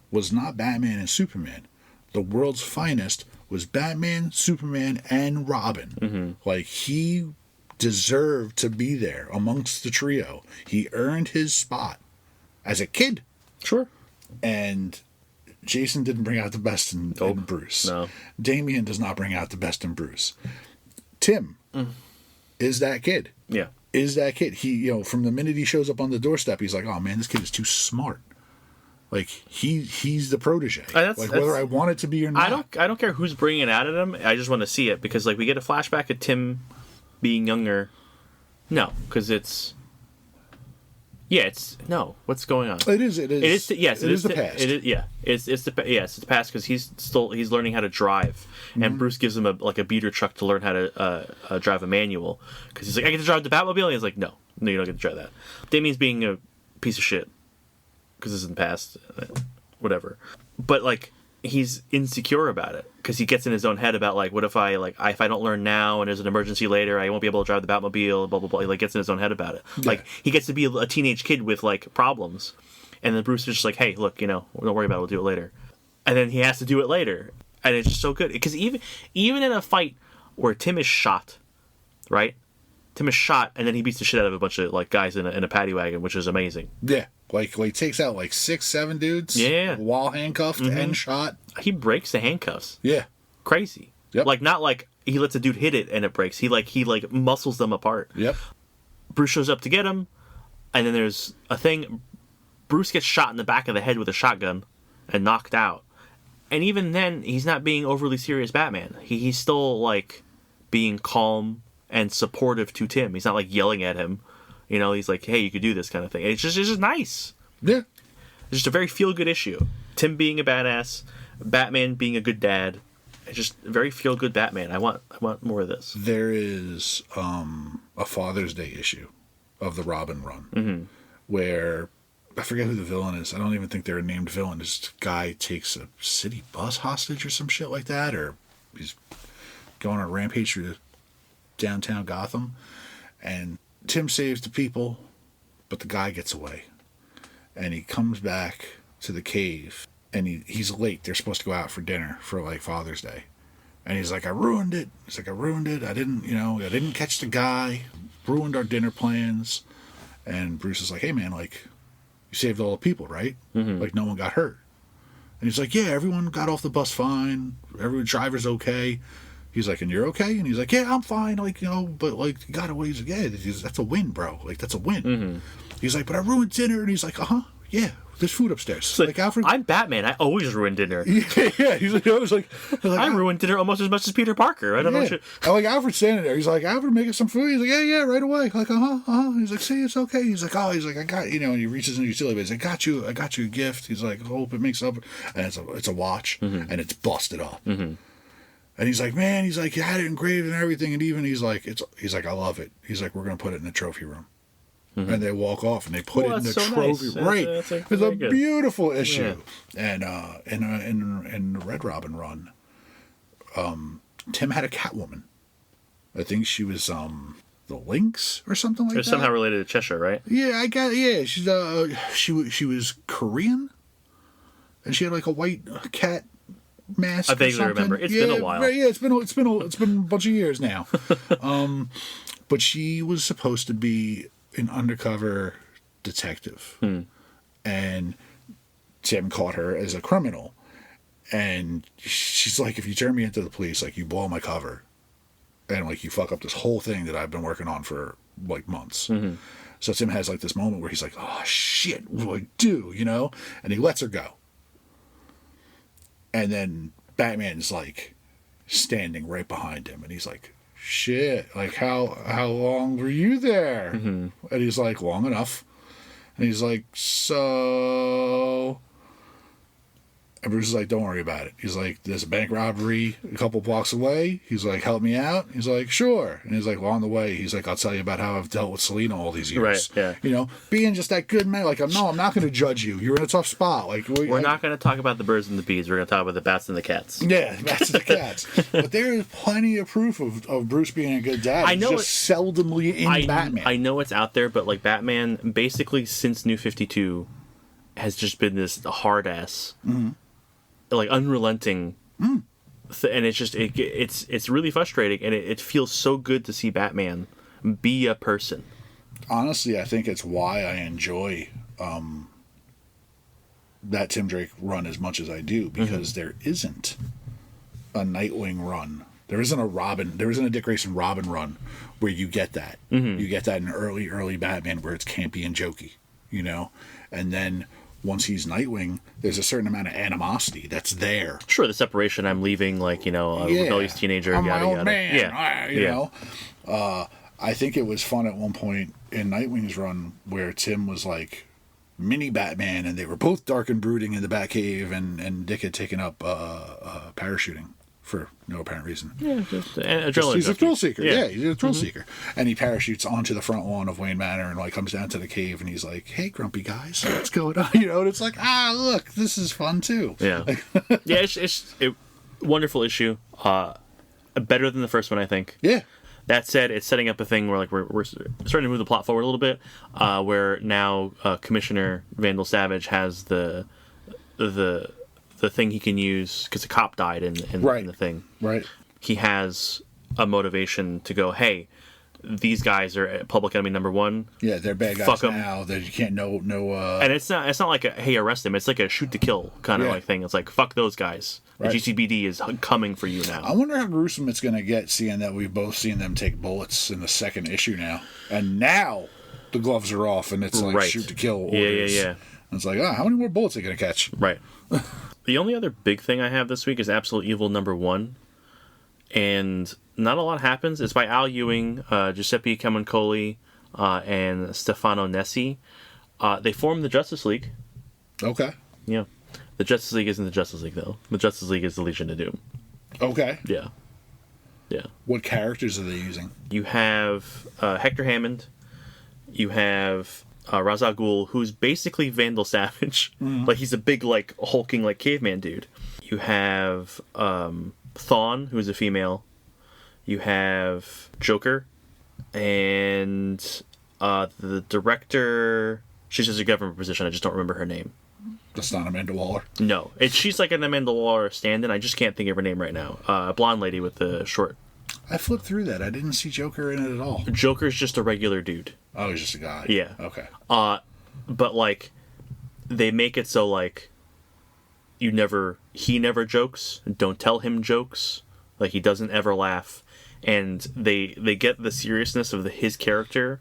was not Batman and Superman. The world's finest was Batman, Superman, and Robin. Mm-hmm. Like, he deserved to be there amongst the trio. He earned his spot as a kid. Sure. And Jason didn't bring out the best in Bruce. No. Damian does not bring out the best in Bruce. Tim is that kid. Yeah. Is that kid. He, from the minute he shows up on the doorstep, he's like, oh man, this kid is too smart. Like, he's the protege. Whether I want it to be or not. I don't care who's bringing it out at him. I just want to see it because, like, we get a flashback of Tim being younger. No, because it's... Yeah, it's... No, what's going on? It is. It is the past. It's the past because he's learning how to drive, and Bruce gives him a beater truck to learn how to drive a manual because he's like, I get to drive the Batmobile, and he's like, no, you don't get to drive that. Damien's being a piece of shit because it's in the past, whatever. But like, he's insecure about it because he gets in his own head about like, what if I don't learn now and there's an emergency later, I won't be able to drive the Batmobile, blah blah blah. He like gets in his own head about it. Yeah. Like, he gets to be a teenage kid with like problems. And then Bruce is just like, hey, look, don't worry about it. We'll do it later. And then he has to do it later. And it's just so good. Because even in a fight where Tim is shot, right? Tim is shot, and then he beats the shit out of a bunch of like guys in a paddy wagon, which is amazing. Yeah. Like takes out like 6-7 dudes. Yeah. While handcuffed and shot. He breaks the handcuffs. Yeah. Crazy. Yep. Like, not like he lets a dude hit it and it breaks. He muscles them apart. Yep. Bruce shows up to get him, and then there's a thing. Bruce gets shot in the back of the head with a shotgun and knocked out. And even then, he's not being overly serious Batman. He's still, like, being calm and supportive to Tim. He's not, like, yelling at him. He's like, hey, you could do this kind of thing. It's just nice. Yeah. It's just a very feel-good issue. Tim being a badass, Batman being a good dad. It's just a very feel-good Batman. I want more of this. There is a Father's Day issue of the Robin run where, I forget who the villain is. I don't even think they're a named villain. This guy takes a city bus hostage or some shit like that, or he's going on a rampage through downtown Gotham, and Tim saves the people, but the guy gets away. And he comes back to the cave, and he's late. They're supposed to go out for dinner for, like, Father's Day. And he's like, I ruined it. He's like, I ruined it. I didn't catch the guy. Ruined our dinner plans. And Bruce is like, hey, man, like, you saved all the people, right? Like, no one got hurt. And he's like, yeah, everyone got off the bus fine. Every driver's okay. He's like, and you're okay? And he's like, yeah, I'm fine. Like, but, like, you got away. He's like, yeah, that's a win, bro. Like, that's a win. He's like, but I ruined dinner. And he's like, yeah, there's food upstairs. Like, Alfred, I'm Batman. I always ruin dinner. Yeah. He's like, I ruined dinner almost as much as Peter Parker. I don't know what you... Like, Alfred's standing there. He's like, Alfred, making some food. He's like, yeah, right away. Like, He's like, see, it's okay. He's like, I got, and he reaches into his utility bag. He's like, I got you a gift. He's like, hope it makes up. And it's a watch, and it's busted up. And he's like, man, he's like, you had it engraved and everything. And even he's like, I love it. He's like, we're going to put it in the trophy room. And they walk off and they put it in the trophy. Nice. Right. That's it's a beautiful issue. Yeah. And in the Red Robin run, Tim had a Catwoman. I think she was the Lynx or something like that. Somehow related to Cheshire, right? Yeah, she's she was Korean, and she had like a white cat mask. I vaguely remember. It's been a while. Right, yeah, it's been a bunch of years now. But she was supposed to be an undercover detective, and Tim caught her as a criminal, and she's like, if you turn me into the police, like, you blow my cover, and like, you fuck up this whole thing that I've been working on for like months. So Tim has like this moment where he's like, oh shit, what do I do, and he lets her go, and then Batman's like standing right behind him, and he's like, shit, like, how long were you there? And he's like, long enough. And he's like, so... And Bruce is like, don't worry about it. He's like, there's a bank robbery a couple blocks away. He's like, help me out. He's like, sure. And he's like, along the way, he's like, I'll tell you about how I've dealt with Selena all these years. Right, yeah. Being just that good man. Like, I'm not going to judge you. You're in a tough spot. Like, we're not going to talk about the birds and the bees. We're going to talk about the bats and the cats. Yeah, bats and the cats. But there is plenty of proof of Bruce being a good dad. I know it's just seldomly in Batman. I know it's out there, but like, Batman, basically since New 52, has just been this hard ass. Like, unrelenting, and it's just it's really frustrating, and it feels so good to see Batman be a person. Honestly, I think it's why I enjoy that Tim Drake run as much as I do, because there isn't a Nightwing run, there isn't a Dick Grayson Robin run where you get that. You get that in early Batman where it's campy and jokey, and then once he's Nightwing, there's a certain amount of animosity that's there. Sure, the separation, I'm leaving, like, a rebellious teenager, I'm yada, my own yada. man, Yeah. I think it was fun at one point in Nightwing's run where Tim was like mini Batman, and they were both dark and brooding in the Batcave, and Dick had taken up parachuting for no apparent reason. Yeah, just adrenaline. He's a thrill seeker. Yeah, he's a thrill seeker. And he parachutes onto the front lawn of Wayne Manor and like comes down to the cave, and he's like, "Hey, grumpy guys, what's going on?" And it's like, look, this is fun too. Yeah, yeah, it's a wonderful issue. Better than the first one, I think. Yeah. That said, it's setting up a thing where like we're starting to move the plot forward a little bit, where now Commissioner Vandal Savage has the thing he can use because a cop died in the thing. Right. He has a motivation to go, hey, these guys are public enemy number one. Yeah, they're bad guys Fuck 'em. now. That you can't And it's not like a hey, arrest them. It's like a shoot to kill kind of like thing. It's like fuck those guys. Right. The GCPD is coming for you now. I wonder how gruesome it's going to get, seeing that we've both seen them take bullets in the second issue now, and now the gloves are off, and it's like shoot to kill orders. Yeah. And it's like, how many more bullets are they going to catch? Right. The only other big thing I have this week is Absolute Evil #1. And not a lot happens. It's by Al Ewing, Giuseppe Camuncoli, and Stefano Nessi. They formed the Justice League. Okay. Yeah. The Justice League isn't the Justice League, though. The Justice League is the Legion of Doom. Okay. Yeah. What characters are they using? You have Hector Hammond. You have Ra's al Ghul, who's basically Vandal Savage. Like, he's a big, like, hulking, like, caveman dude. You have Thawne, who's a female. You have Joker. And the director... She's just a government position. I just don't remember her name. That's not Amanda Waller. No. She's like an Amanda Waller stand-in. I just can't think of her name right now. A blonde lady with the short... I flipped through that. I didn't see Joker in it at all. Joker's just a regular dude. Oh, he's just a guy. Yeah. Okay. But, like, they make it so, like, he never jokes. Don't tell him jokes. Like, he doesn't ever laugh. And they get the seriousness of his character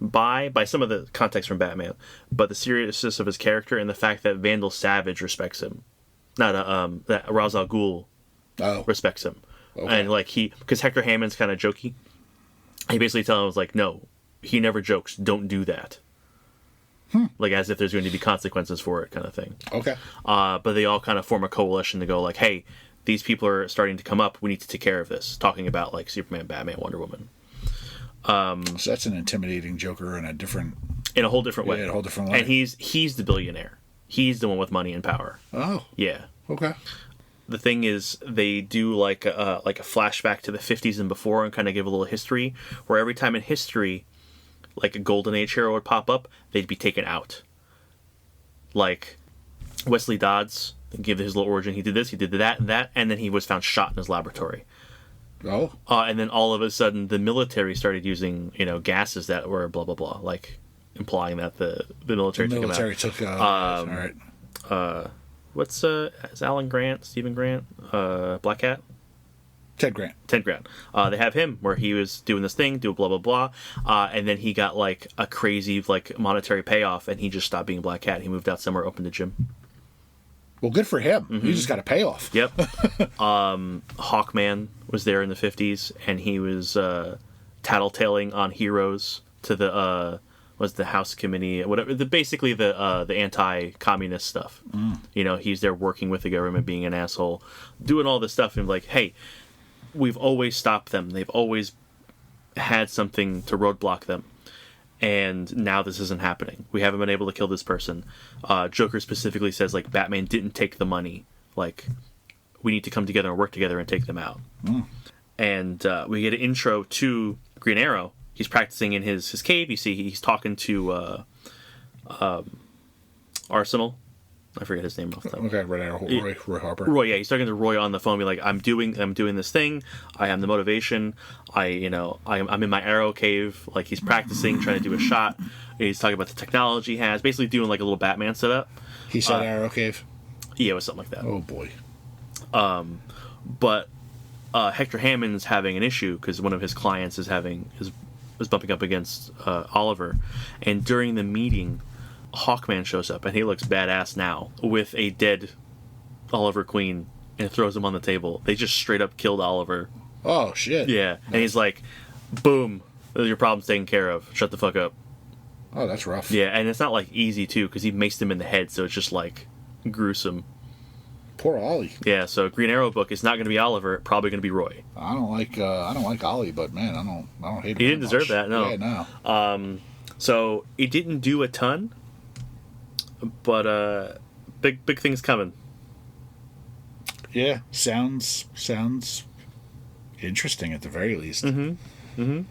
by some of the context from Batman, but the seriousness of his character and the fact that Vandal Savage respects him. Not that Ra's al Ghul respects him. Okay. And, like, because Hector Hammond's kind of jokey. He basically tells him, like, no, he never jokes. Don't do that. Like, as if there's going to be consequences for it, kind of thing. Okay. But they all kind of form a coalition to go, like, hey, these people are starting to come up. We need to take care of this. Talking about, like, Superman, Batman, Wonder Woman. So that's an intimidating Joker in a whole different way. Yeah, in a whole different way. And he's the billionaire. He's the one with money and power. Oh. Yeah. Okay. The thing is, they do like a flashback to the 50s and before and kind of give a little history, where every time in history, like a Golden Age hero would pop up, they'd be taken out. Like Wesley Dodds, give his little origin. He did this, he did that, and then he was found shot in his laboratory. Oh. And then all of a sudden, the military started using, gases that were blah, blah, blah, like implying that the military took him out. All right. What's is Alan Grant, Stephen Grant, Black Cat? Ted Grant. They have him where he was doing this thing, do blah, blah, blah. And then he got like a crazy like monetary payoff and he just stopped being Black Cat. He moved out somewhere, opened a gym. Well, good for him. Mm-hmm. He just got a payoff. Yep. Hawkman was there in the 50s and he was tattletaling on heroes to the House Committee, whatever. Basically the anti-communist stuff. He's there working with the government, being an asshole, doing all this stuff, and like, hey, we've always stopped them. They've always had something to roadblock them, and now this isn't happening. We haven't been able to kill this person. Joker specifically says like Batman didn't take the money. Like, we need to come together and work together and take them out. And we get an intro to Green Arrow. He's practicing in his cave. You see he's talking to Arsenal. I forget his name off the top. Okay, Roy Harper. Roy, yeah, he's talking to Roy on the phone. Be like, I'm doing this thing. I am the motivation. I'm in my arrow cave. Like, he's practicing, trying to do a shot. He's talking about the technology he has. Basically doing like a little Batman setup. He said arrow cave? Yeah, it was something like that. Oh boy. But Hector Hammond's having an issue because one of his clients is bumping up against Oliver, and during the meeting, Hawkman shows up, and he looks badass now with a dead Oliver Queen, and throws him on the table. They just straight up killed Oliver. Oh shit! Yeah, and he's like, "Boom, your problem's taken care of. Shut the fuck up." Oh, that's rough. Yeah, and it's not like easy too, because he maced him in the head, so it's just like gruesome. Poor Ollie. Yeah, so Green Arrow book is not going to be Oliver. Probably going to be Roy. I don't like Ollie, but man, I don't hate him. He didn't deserve that. No. Yeah, no. So it didn't do a ton, but big things coming. Yeah, sounds interesting at the very least. Mm-hmm. Mm-hmm.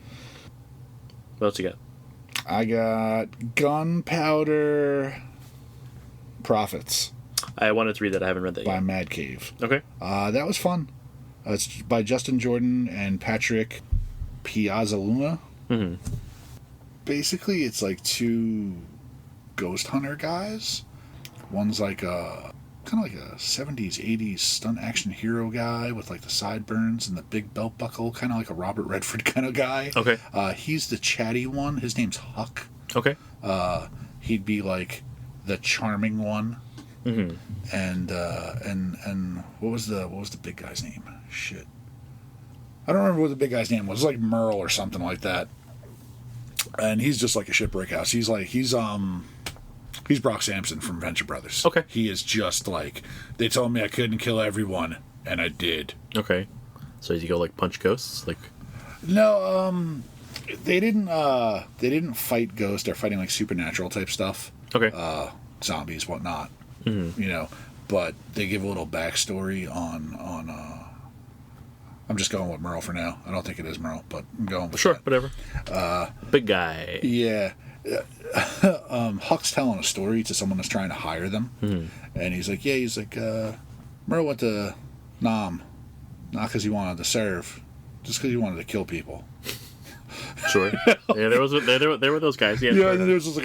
What else you got? I got Gunpowder Profits I wanted to read that. I haven't read that by yet. Mad Cave. Okay. That was fun. It's by Justin Jordan and Patrick Piazzaluna. Mm-hmm. Basically, it's like two ghost hunter guys. One's like a kind of like a 70s, 80s stunt action hero guy with like the sideburns and the big belt buckle, kind of like a Robert Redford kind of guy. Okay. He's the chatty one. His name's Huck. Okay. He'd be like the charming one. Mm-hmm. And what was the big guy's name? Shit. I don't remember what the big guy's name was. It was like Merle or something like that. And he's just like a shipwreck house. He's Brock Sampson from Venture Brothers. Okay. He is just like, they told me I couldn't kill everyone, and I did. Okay. So did you go like punch ghosts? Like No, they didn't fight ghosts. They're fighting like supernatural type stuff. Okay. Zombies, whatnot. Mm-hmm. You know, but they give a little backstory on I'm just going with Merle for now. I don't think it is Merle, but I'm going with Sure, that. whatever. Big guy. Yeah. Huck's telling a story to someone that's trying to hire them. Mm-hmm. And he's like, Merle went to Nam, not because he wanted to serve, just because he wanted to kill people. Sure. Yeah, there were those guys. Yeah, and then there was just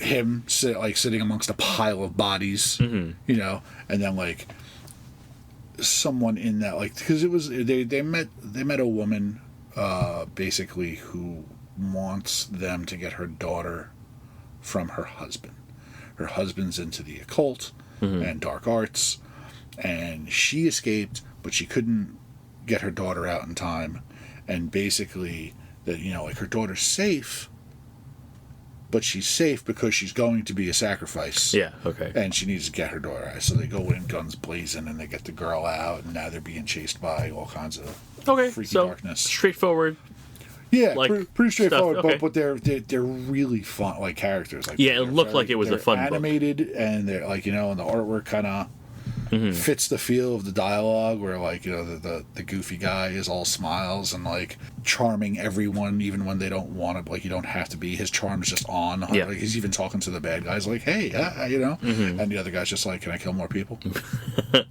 him sitting amongst a pile of bodies, mm-hmm. you know, and then like someone in that, like, because it was they met a woman basically who wants them to get her daughter from her husband. Her husband's into the occult mm-hmm. and dark arts, and she escaped, but she couldn't get her daughter out in time, and basically that, you know, like, her daughter's safe, but she's safe because she's going to be a sacrifice. Yeah, okay. And she needs to get her daughter out. So they go in guns blazing and they get the girl out, and now they're being chased by all kinds of freaky darkness. Straightforward. Yeah, like, pretty straightforward, okay. but they're really fun, like, characters. Like, yeah, it looked like it was a fun animated book. And they're like, you know, and the artwork kind of mm-hmm. fits the feel of the dialogue, where, like, you know, the goofy guy is all smiles and like charming everyone even when they don't want to, like, you don't have to be. His charm's just on. Yeah. Like, he's even talking to the bad guys like, hey, you know, mm-hmm. and the other guy's just like, can I kill more people?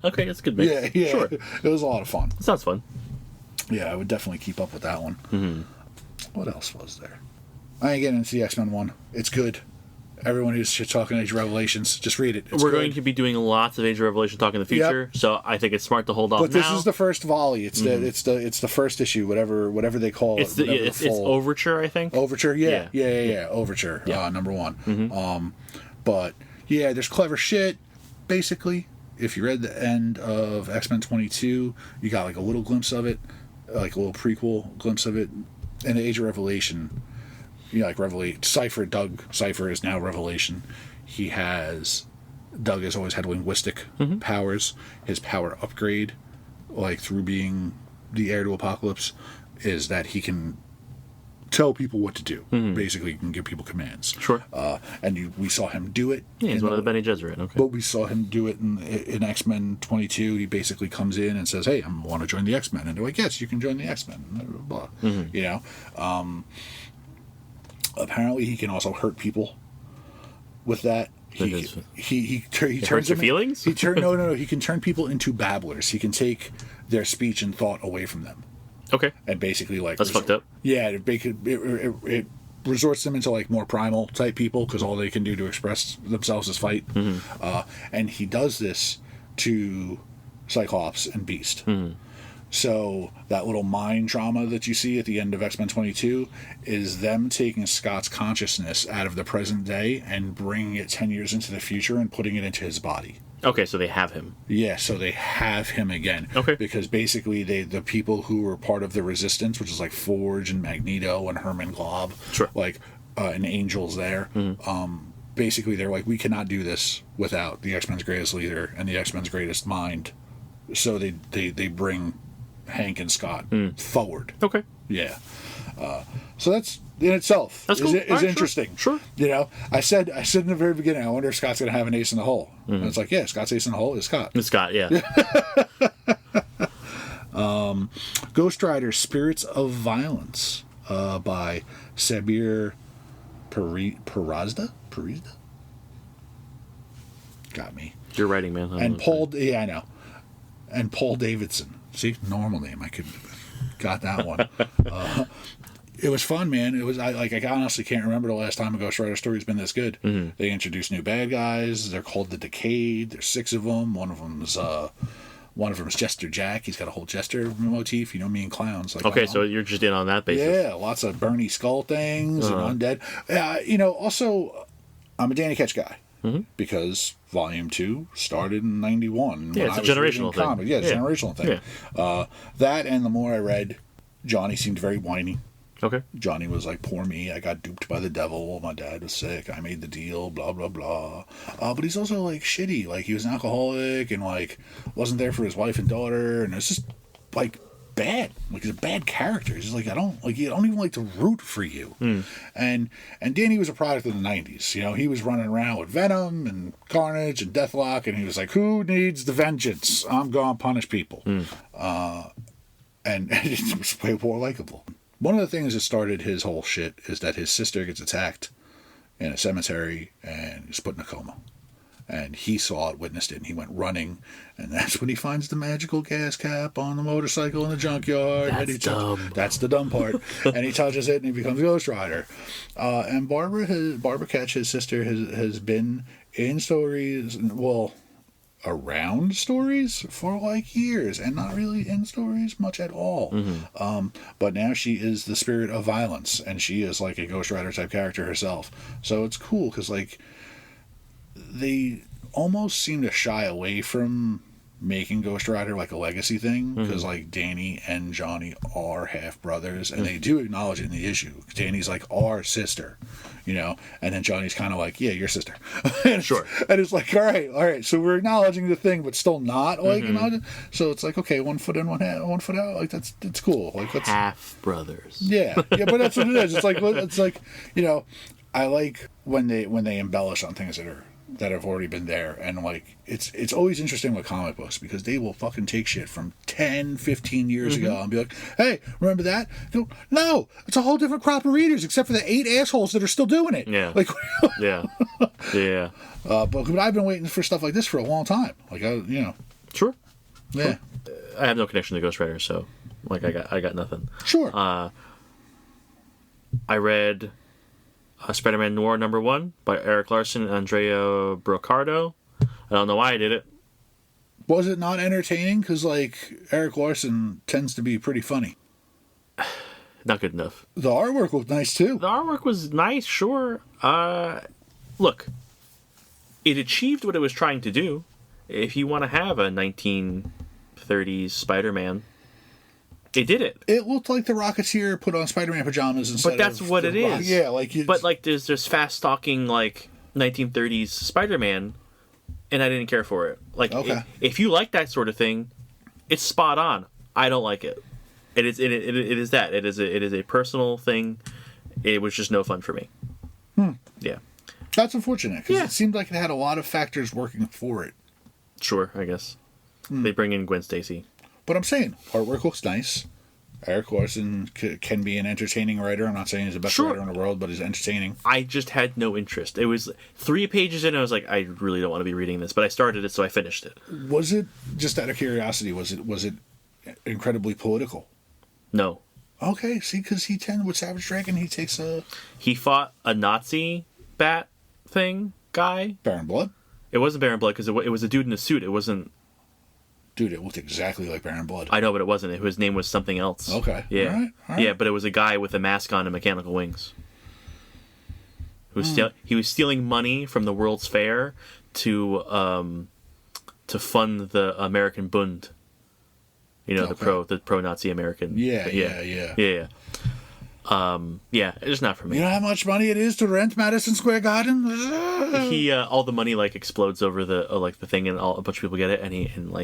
Okay, that's a good mix. Yeah, sure. It was a lot of fun. Sounds fun. Yeah, I would definitely keep up with that one. Mm-hmm. What else was there? I ain't getting into the X-Men one. It's good. Everyone who's talking Age of Revelations, just read it. We're going to be doing lots of Age of Revelation talk in the future, so I think it's smart to hold off. But this is the first volley. It's mm-hmm. it's the first issue, whatever they call it. It's Overture, I think. Overture, yeah. Overture, number one. Mm-hmm. But yeah, there's clever shit. Basically, if you read the end of X-Men 22, you got like a little glimpse of it, like a little prequel glimpse of it. In the Age of Revelation, you know, like Doug Cypher is now Revelation. Doug has always had linguistic mm-hmm. powers. His power upgrade, like through being the heir to Apocalypse, is that he can tell people what to do. Mm-hmm. Basically, he can give people commands. Sure. And we saw him do it. Yeah, he's one of the Bene Gesserit. Okay. But we saw him do it in X-Men 22. He basically comes in and says, hey, I want to join the X-Men. And they're like, yes, you can join the X-Men. Blah, blah, blah. Mm-hmm. You know? Apparently, he can also hurt people with that. He turns your feelings? He can turn people into babblers. He can take their speech and thought away from them. Okay. And basically, like, that's fucked up. Yeah, it resorts them into like more primal type people, because all they can do to express themselves is fight. Mm-hmm. And he does this to Cyclops and Beast. Mm-hmm. So that little mind trauma that you see at the end of X-Men 22 is them taking Scott's consciousness out of the present day and bringing it 10 years into the future and putting it into his body. Okay, so they have him. Yeah, so they have him again. Okay. Because basically the people who were part of the Resistance, which is like Forge and Magneto and Herman Glob, sure. like and Angel's there, mm-hmm. Basically they're like, we cannot do this without the X-Men's greatest leader and the X-Men's greatest mind. So they bring Hank and Scott forward. Okay. Yeah. So that's in itself cool. is interesting. Sure. You know, I said in the very beginning, I wonder if Scott's going to have an ace in the hole. Mm-hmm. And it's like, yeah, Scott's ace in the hole is Scott. It's Scott, yeah. Ghost Rider Spirits of Violence by Sabir Perazda? Got me. You're writing, man. And Paul, yeah, I know. And Paul Davidson. See, normal name. I got that one. It was fun, man. It was I honestly can't remember the last time a Ghost Rider story's been this good. Mm-hmm. They introduced new bad guys. They're called the Decayed. There's 6 of them. One of them is Jester Jack. He's got a whole Jester motif. You know me and clowns. Like, okay, so you're just in on that basis. Yeah, lots of Bernie Skull things and undead. Also, I'm a Danny Ketch guy. Mm-hmm. Because Volume 2 started in 91. Yeah, it's a generational thing. Comics. Yeah, it's a generational thing. Yeah. That and the more I read, Johnny seemed very whiny. Okay. Johnny was like, poor me, I got duped by the devil, my dad was sick, I made the deal, blah, blah, blah. But he's also, like, shitty. Like, he was an alcoholic and, like, wasn't there for his wife and daughter, and it's just, like, bad. Like, he's a bad character. He's just like, I don't even like to root for you. And Danny was a product of the 90s. You know, he was running around with Venom and Carnage and Deathlock, and he was like, who needs the vengeance? I'm gonna punish people. And it was way more likable. One of the things that started his whole shit is that his sister gets attacked in a cemetery and is put in a coma. And he saw it, witnessed it, and he went running. And that's when he finds the magical gas cap on the motorcycle in the junkyard. That's dumb. That's the dumb part. And he touches it, and he becomes Ghost Rider. And Barbara Ketch, his sister, has been in stories, well, around stories for like years, and not really in stories much at all. But now she is the Spirit of Violence, and she is like a Ghost Rider type character herself. So it's cool because like they almost seem to shy away from making Ghost Rider like a legacy thing because like Danny and Johnny are half brothers, and they do acknowledge it in the issue. Danny's like our sister, you know, and then Johnny's kind of like, yeah, your sister. Sure. And it's like, all right, so we're acknowledging the thing but still not like acknowledging. So it's like, okay, one foot in, one foot out. Like it's cool. Like that's half brothers. Yeah, but that's what it is. It's like you know, I like when they embellish on things that have already been there, and like it's always interesting with comic books because they will fucking take shit from 10, 15 years ago and be like, hey, remember that? No, it's a whole different crop of readers except for the 8 assholes that are still doing it. Yeah. Like yeah. But I've been waiting for stuff like this for a long time. Like Sure. Yeah. I have no connection to Ghost Rider, so like I got nothing. Sure. I read Spider-Man Noir #1 by Eric Larson and Andrea Brocardo. I don't know why I did it. Was it not entertaining? Because, like, Eric Larson tends to be pretty funny. Not good enough. The artwork looked nice, too. The artwork was nice, sure. Look, it achieved what it was trying to do. If you want to have a 1930s Spider-Man, it did it. It looked like the Rocketeer put on Spider-Man pajamas instead of... But that's what it is. Yeah, like... But, like, there's fast-talking, like, 1930s Spider-Man, and I didn't care for it. Like, okay. If you like that sort of thing, it's spot on. I don't like it. It is that. It is a personal thing. It was just no fun for me. Yeah. That's unfortunate, because it seemed like it had a lot of factors working for it. Sure, I guess. They bring in Gwen Stacy. But I'm saying, artwork looks nice. Eric Larson can be an entertaining writer. I'm not saying he's the best writer in the world, but he's entertaining. I just had no interest. It was 3 pages in, and I was like, I really don't want to be reading this. But I started it, so I finished it. Was it, just out of curiosity, was it incredibly political? No. Okay, see, because with Savage Dragon, he fought a Nazi bat thing guy. Baron Blood? It wasn't Baron Blood, because it was a dude in a suit. It wasn't... Dude, it looked exactly like Baron Blood. I know, but it wasn't. His name was something else. Okay. Yeah. All right. Yeah, but it was a guy with a mask on and mechanical wings. He was stealing money from the World's Fair to fund the American Bund. You know, the pro-Nazi American. Yeah. Yeah, it's just not for me. You know how much money it is to rent Madison Square Garden? He all the money like explodes over the the thing, and a bunch of people get it, and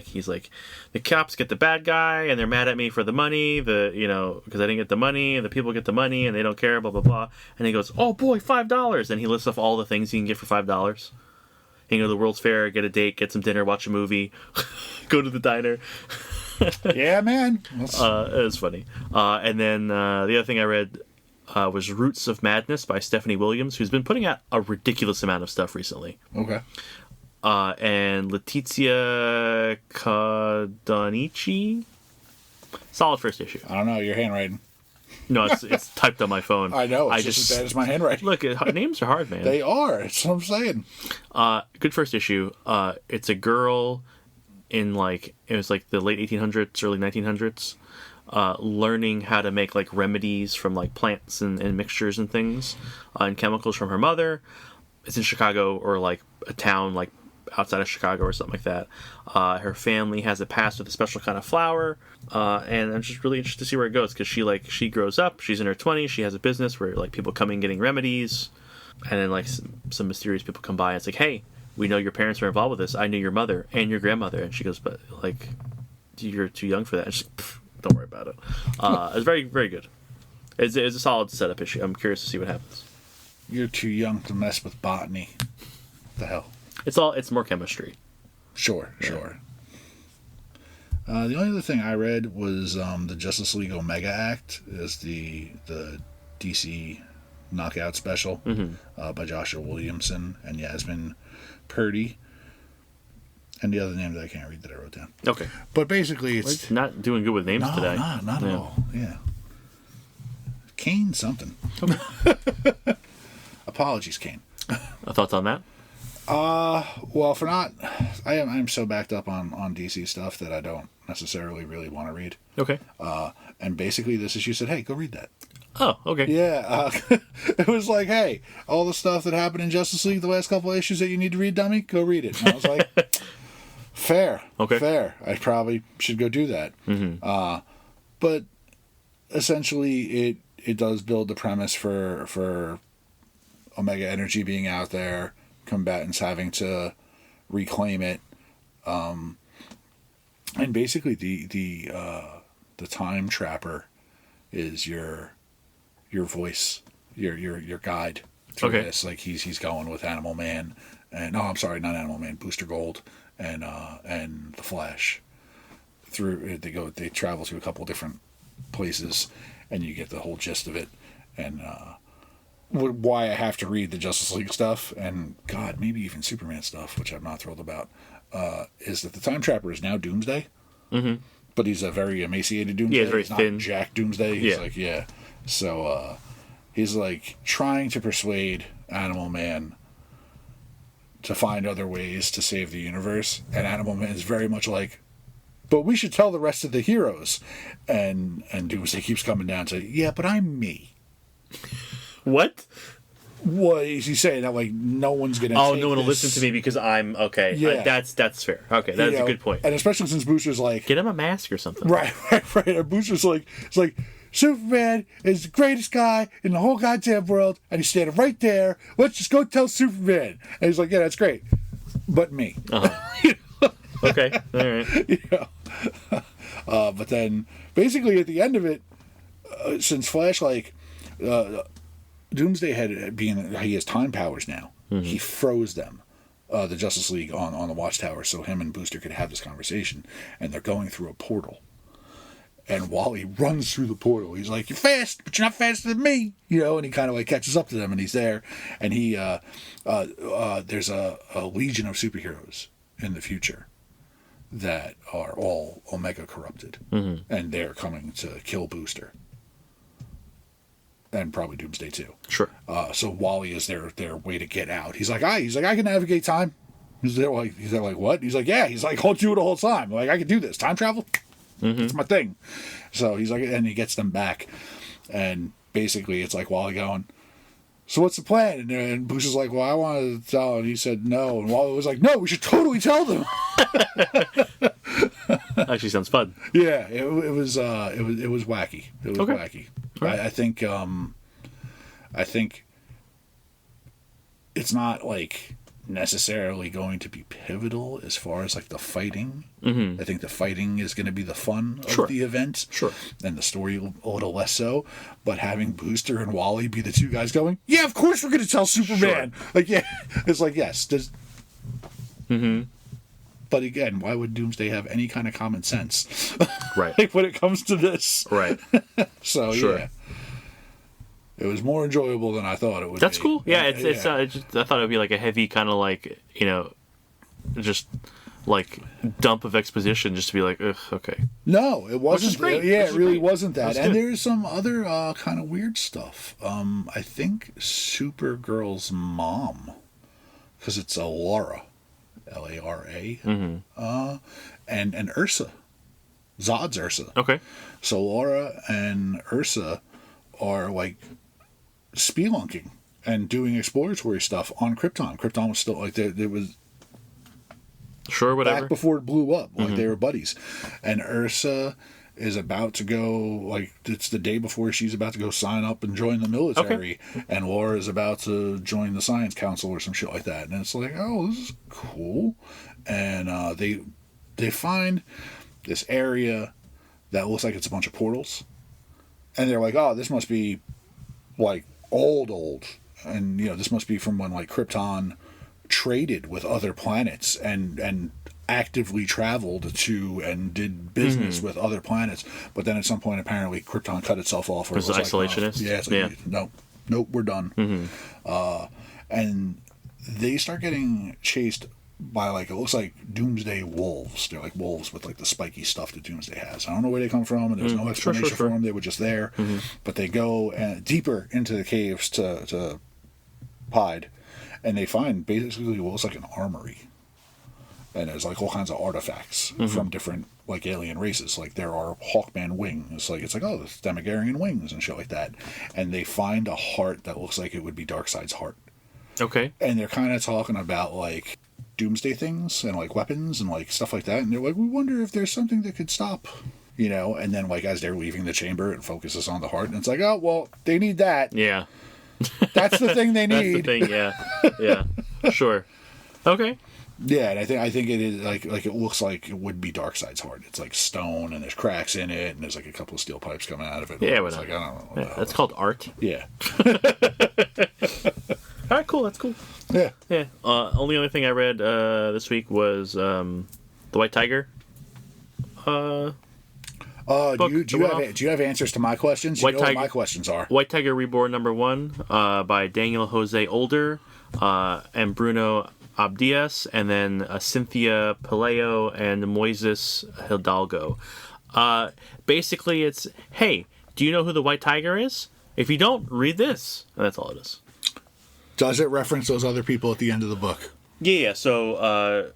he's like, the cops get the bad guy, and they're mad at me for the money, because I didn't get the money, and the people get the money, and they don't care, blah blah blah. And he goes, oh boy, $5, and he lists off all the things you can get for $5. He can go to the World's Fair, get a date, get some dinner, watch a movie, go to the diner. Yeah, man. It was funny. And then the other thing I read was Roots of Madness by Stephanie Williams, who's been putting out a ridiculous amount of stuff recently. Okay. And Letizia Cadonici. Solid first issue. I don't know, your handwriting. No, it's typed on my phone. I know, it's just as bad as my handwriting. Look, names are hard, man. They are, that's what I'm saying. Good first issue. It's a girl in it was the late 1800s, early 1900s, learning how to make remedies from plants and mixtures and things, and chemicals from her mother. It's in Chicago, or a town outside of Chicago or something like that. Her family has a past with a special kind of flower, and I'm just really interested to see where it goes, because she grows up, she's in her 20s, she has a business where people come in getting remedies, and then some mysterious people come by and it's hey, we know your parents were involved with this, I knew your mother and your grandmother, and she goes, but you're too young for that, and she's don't worry about it. It's very, very good. It's a solid setup issue. I'm curious to see what happens. You're too young to mess with botany. What the hell? It's more chemistry. Sure. The only other thing I read was the Justice League Omega Act is the DC Knockout special by Joshua Williamson and Yasmin Purdy. And the other name that I can't read that I wrote down. Okay. But basically it's... not doing good with names today. Not at all. Yeah. Kane something. Okay. Apologies, Kane. Thoughts on that? Well, for not... I'm so backed up on DC stuff that I don't necessarily really want to read. Okay. And basically this issue said, hey, go read that. Oh, okay. Yeah. It was hey, all the stuff that happened in Justice League, the last couple of issues that you need to read, dummy, go read it. And I was like... Fair. Okay. Fair. I probably should go do that. Mm-hmm. But essentially, it does build the premise for Omega Energy being out there, combatants having to reclaim it, and basically the Time Trapper is your voice, your guide through this. He's going with Animal Man, and I'm sorry, not Animal Man, Booster Gold. And the Flash. They travel to a couple different places, and you get the whole gist of it. And why I have to read the Justice League stuff, and God, maybe even Superman stuff, which I'm not thrilled about, is that the Time Trapper is now Doomsday. Mm-hmm. But he's a very emaciated Doomsday. Yeah, he's very thin. Not Jack Doomsday. He's So he's trying to persuade Animal Man to find other ways to save the universe, and Animal Man is very much but we should tell the rest of the heroes, and Doomsday keeps coming down to, yeah, but I'm me. What? What is he saying? That no one's gonna no one will listen to me because I'm okay. Yeah. That's fair. Okay, that's a good point. And especially since Booster's get him a mask or something. Right. And Booster's it's Superman is the greatest guy in the whole goddamn world, and he's standing right there. Let's just go tell Superman. And he's yeah, that's great. But me. Uh-huh. Okay, all right. But then, basically, at the end of it, since Flash, Doomsday he has time powers now. Mm-hmm. He froze them, the Justice League, on the Watchtower, so him and Booster could have this conversation, and they're going through a portal. And Wally runs through the portal. He's you're fast, but you're not faster than me. And he kind of catches up to them, and he's there. And he, there's a legion of superheroes in the future that are all Omega corrupted. Mm-hmm. And they're coming to kill Booster. And probably Doomsday too. Sure. So Wally is their way to get out. He's I can navigate time. He's there what? He's yeah. He's I'll do it the whole time. I can do this. Time travel? Mm-hmm. It's my thing. So he's and he gets them back, and basically it's Wally going, so what's the plan? And Bush is well, I wanted to tell, and he said no, and Wally was no, we should totally tell them. Actually sounds fun. Yeah, it was wacky. It was wacky. Right. I think it's not necessarily going to be pivotal as far as the fighting. Mm-hmm. I think the fighting is going to be the fun of the event. Sure. And the story a little less so. But having Booster and Wally be the two guys going, yeah, of course we're going to tell Superman. Sure. Yeah, it's yes. Mm-hmm. But again, why would Doomsday have any kind of common sense? Right. Like when it comes to this. Right. So, Sure. yeah. It was more enjoyable than I thought it would That's be. cool. Yeah, it's just, I thought it would be like a heavy kind of like, just like dump of exposition just to be like, ugh, okay. No, it wasn't. Which is great. Yeah, Which it is really great. wasn't that. That's And good. there's some other kind of weird stuff. I think Supergirl's mom, because it's a Laura, Lara, and Ursa, Zod's Ursa. Okay. So Laura and Ursa are like spelunking and doing exploratory stuff on Krypton. Krypton was still like there was Sure, whatever. back before it blew up. Like they were buddies, and Ursa is about to go. Like it's the day before she's about to go sign up and join the military, and Laura is about to join the Science Council or some shit like that. And it's like, oh, this is cool. And they find this area that looks like it's a bunch of portals, and they're like, oh, this must be like old, and this must be from when like Krypton traded with other planets and actively traveled to and did business with other planets. But then at some point, apparently, Krypton cut itself off. Or Was it isolationist? Like, it's like, nope, we're done. And they start getting chased by like, it looks like Doomsday wolves. They're like wolves with like the spiky stuff that Doomsday has. I don't know where they come from, and there's no explanation for them. They were just there, but they go deeper into the caves to hide, and they find basically what looks like an armory, and there's like all kinds of artifacts from different like alien races. Like there are Hawkman wings. It's like oh, there's Demogarian wings and shit like that. And they find a heart that looks like it would be Darkseid's heart. Okay. And they're kind of talking about like Doomsday things and like weapons and like stuff like that. And they're like, we wonder if there's something that could stop, And then like as they're leaving the chamber, it focuses on the heart, and it's like, oh well, they need that. Yeah. That's the thing they need. That's the thing. Yeah. Yeah. Sure. Okay. Yeah, and I think it is like it looks like it would be Darkseid's heart. It's like stone, and there's cracks in it, and there's like a couple of steel pipes coming out of it. Yeah, it's like I don't know. Yeah, that's called art. Yeah. All right, cool. That's cool. Yeah. Yeah. Only other thing I read this week was the White Tiger. Do you have answers to my questions? You know what my questions are. White Tiger Reborn #1 by Daniel Jose Older and Bruno Abdias, and then Cynthia Pelayo and Moises Hidalgo. Basically, it's, hey, do you know who the White Tiger is? If you don't, read this. And that's all it is. Does it reference those other people at the end of the book? Yeah. So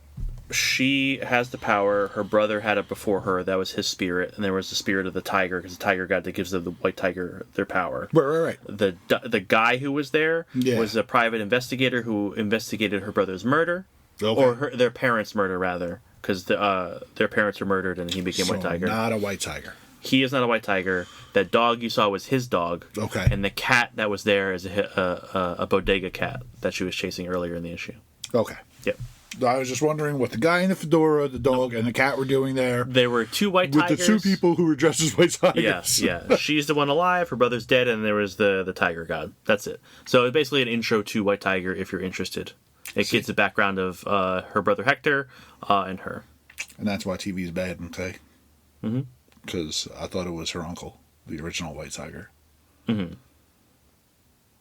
she has the power. Her brother had it before her. That was his spirit. And there was the spirit of the tiger, because the tiger god that gives the White Tiger their power. Right. The guy who was there was a private investigator who investigated her brother's murder. Okay. Or their parents' murder, rather. Because their parents were murdered and he became White Tiger. Not a White Tiger. He is not a White Tiger. That dog you saw was his dog. Okay. And the cat that was there is a bodega cat that she was chasing earlier in the issue. Okay. Yep. I was just wondering what the guy in the fedora, the dog, and the cat were doing there. There were two White Tigers. With the two people who were dressed as White Tigers. Yeah. She's the one alive, her brother's dead, and there was the Tiger God. That's it. So it's basically an intro to White Tiger if you're interested. It gives the background of her brother Hector and her. And that's why TV's bad, okay? Mm-hmm. Because I thought it was her uncle, the original White Tiger. Mm-hmm.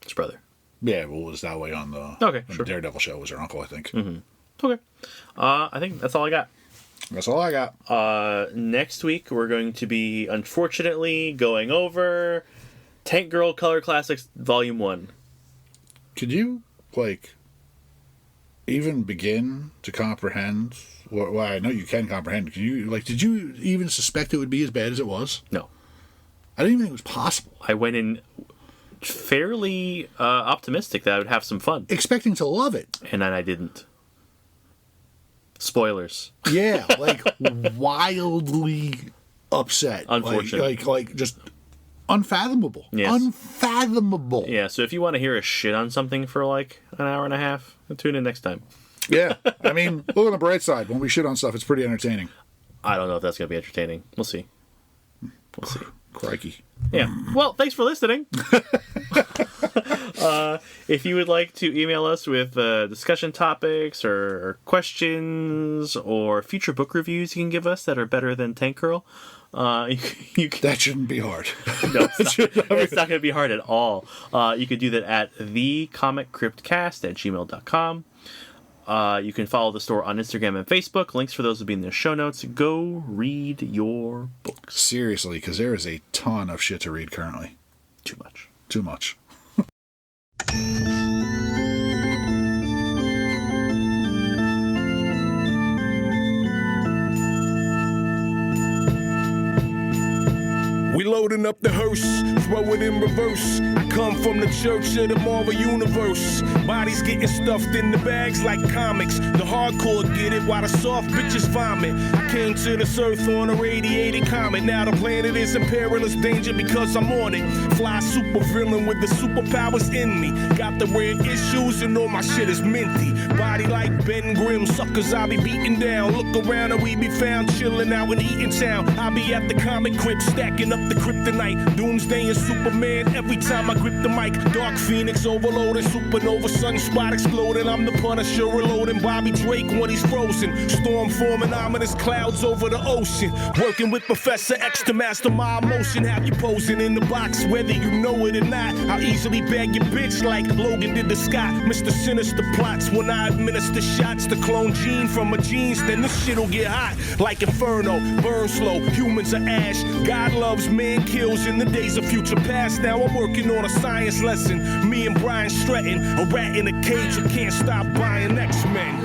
His brother. Yeah, well, it was that way on the Daredevil show. It was her uncle, I think. Mm-hmm. Okay. I think that's all I got. That's all I got. Next week, we're going to be, unfortunately, going over Tank Girl Color Classics Volume 1. Could you, even begin to comprehend? Well, I know you can comprehend. Can you, did you even suspect it would be as bad as it was? No. I didn't even think it was possible. I went in fairly optimistic that I would have some fun. Expecting to love it. And then I didn't. Spoilers. Yeah, wildly upset. Unfortunate. Just unfathomable. Yes. Unfathomable. Yeah, so if you want to hear us shit on something for an hour and a half, tune in next time. Yeah, I mean, look on the bright side. When we shit on stuff, it's pretty entertaining. I don't know if that's going to be entertaining. We'll see. Crikey. Yeah. Well, thanks for listening. If you would like to email us with discussion topics or questions or future book reviews you can give us that are better than Tank Girl, you can... That shouldn't be hard. No, it's not going to be hard at all. You can do that at thecomiccryptcast@gmail.com. You can follow the store on Instagram and Facebook. Links for those will be in the show notes. Go read your books. Seriously, because there is a ton of shit to read currently. Too much. Too much. We loading up the hearse, throw it in reverse. I come from the church of the Marvel Universe. Bodies getting stuffed in the bags like comics. The hardcore get it while the soft bitches vomit. I came to this earth on a radiated comet. Now the planet is in perilous danger because I'm on it. Fly super villain with the superpowers in me. Got the red issues and all my shit is minty. Body like Ben Grimm, suckers I be beating down. Look around and we be found chilling out in Eatontown. I be at the comic crypt stacking up the kryptonite. Doomsday and Superman every time I grip the mic. Dark Phoenix overloading, supernova sunspot exploding. I'm the Punisher reloading Bobby Drake when he's frozen. Storm forming ominous clouds over the ocean. Working with Professor X to master my emotion. Have you posing in the box whether you know it or not. I'll easily bag your bitch like Logan did to Scott. Mr. Sinister plots when I administer shots to clone Gene from a jeans. Then this shit'll get hot like Inferno. Burn slow, humans are ash. God loves man kills in the days of future past. Now I'm working on a science lesson. Me and Brian Stratton, a rat in a cage who can't stop buying X-Men.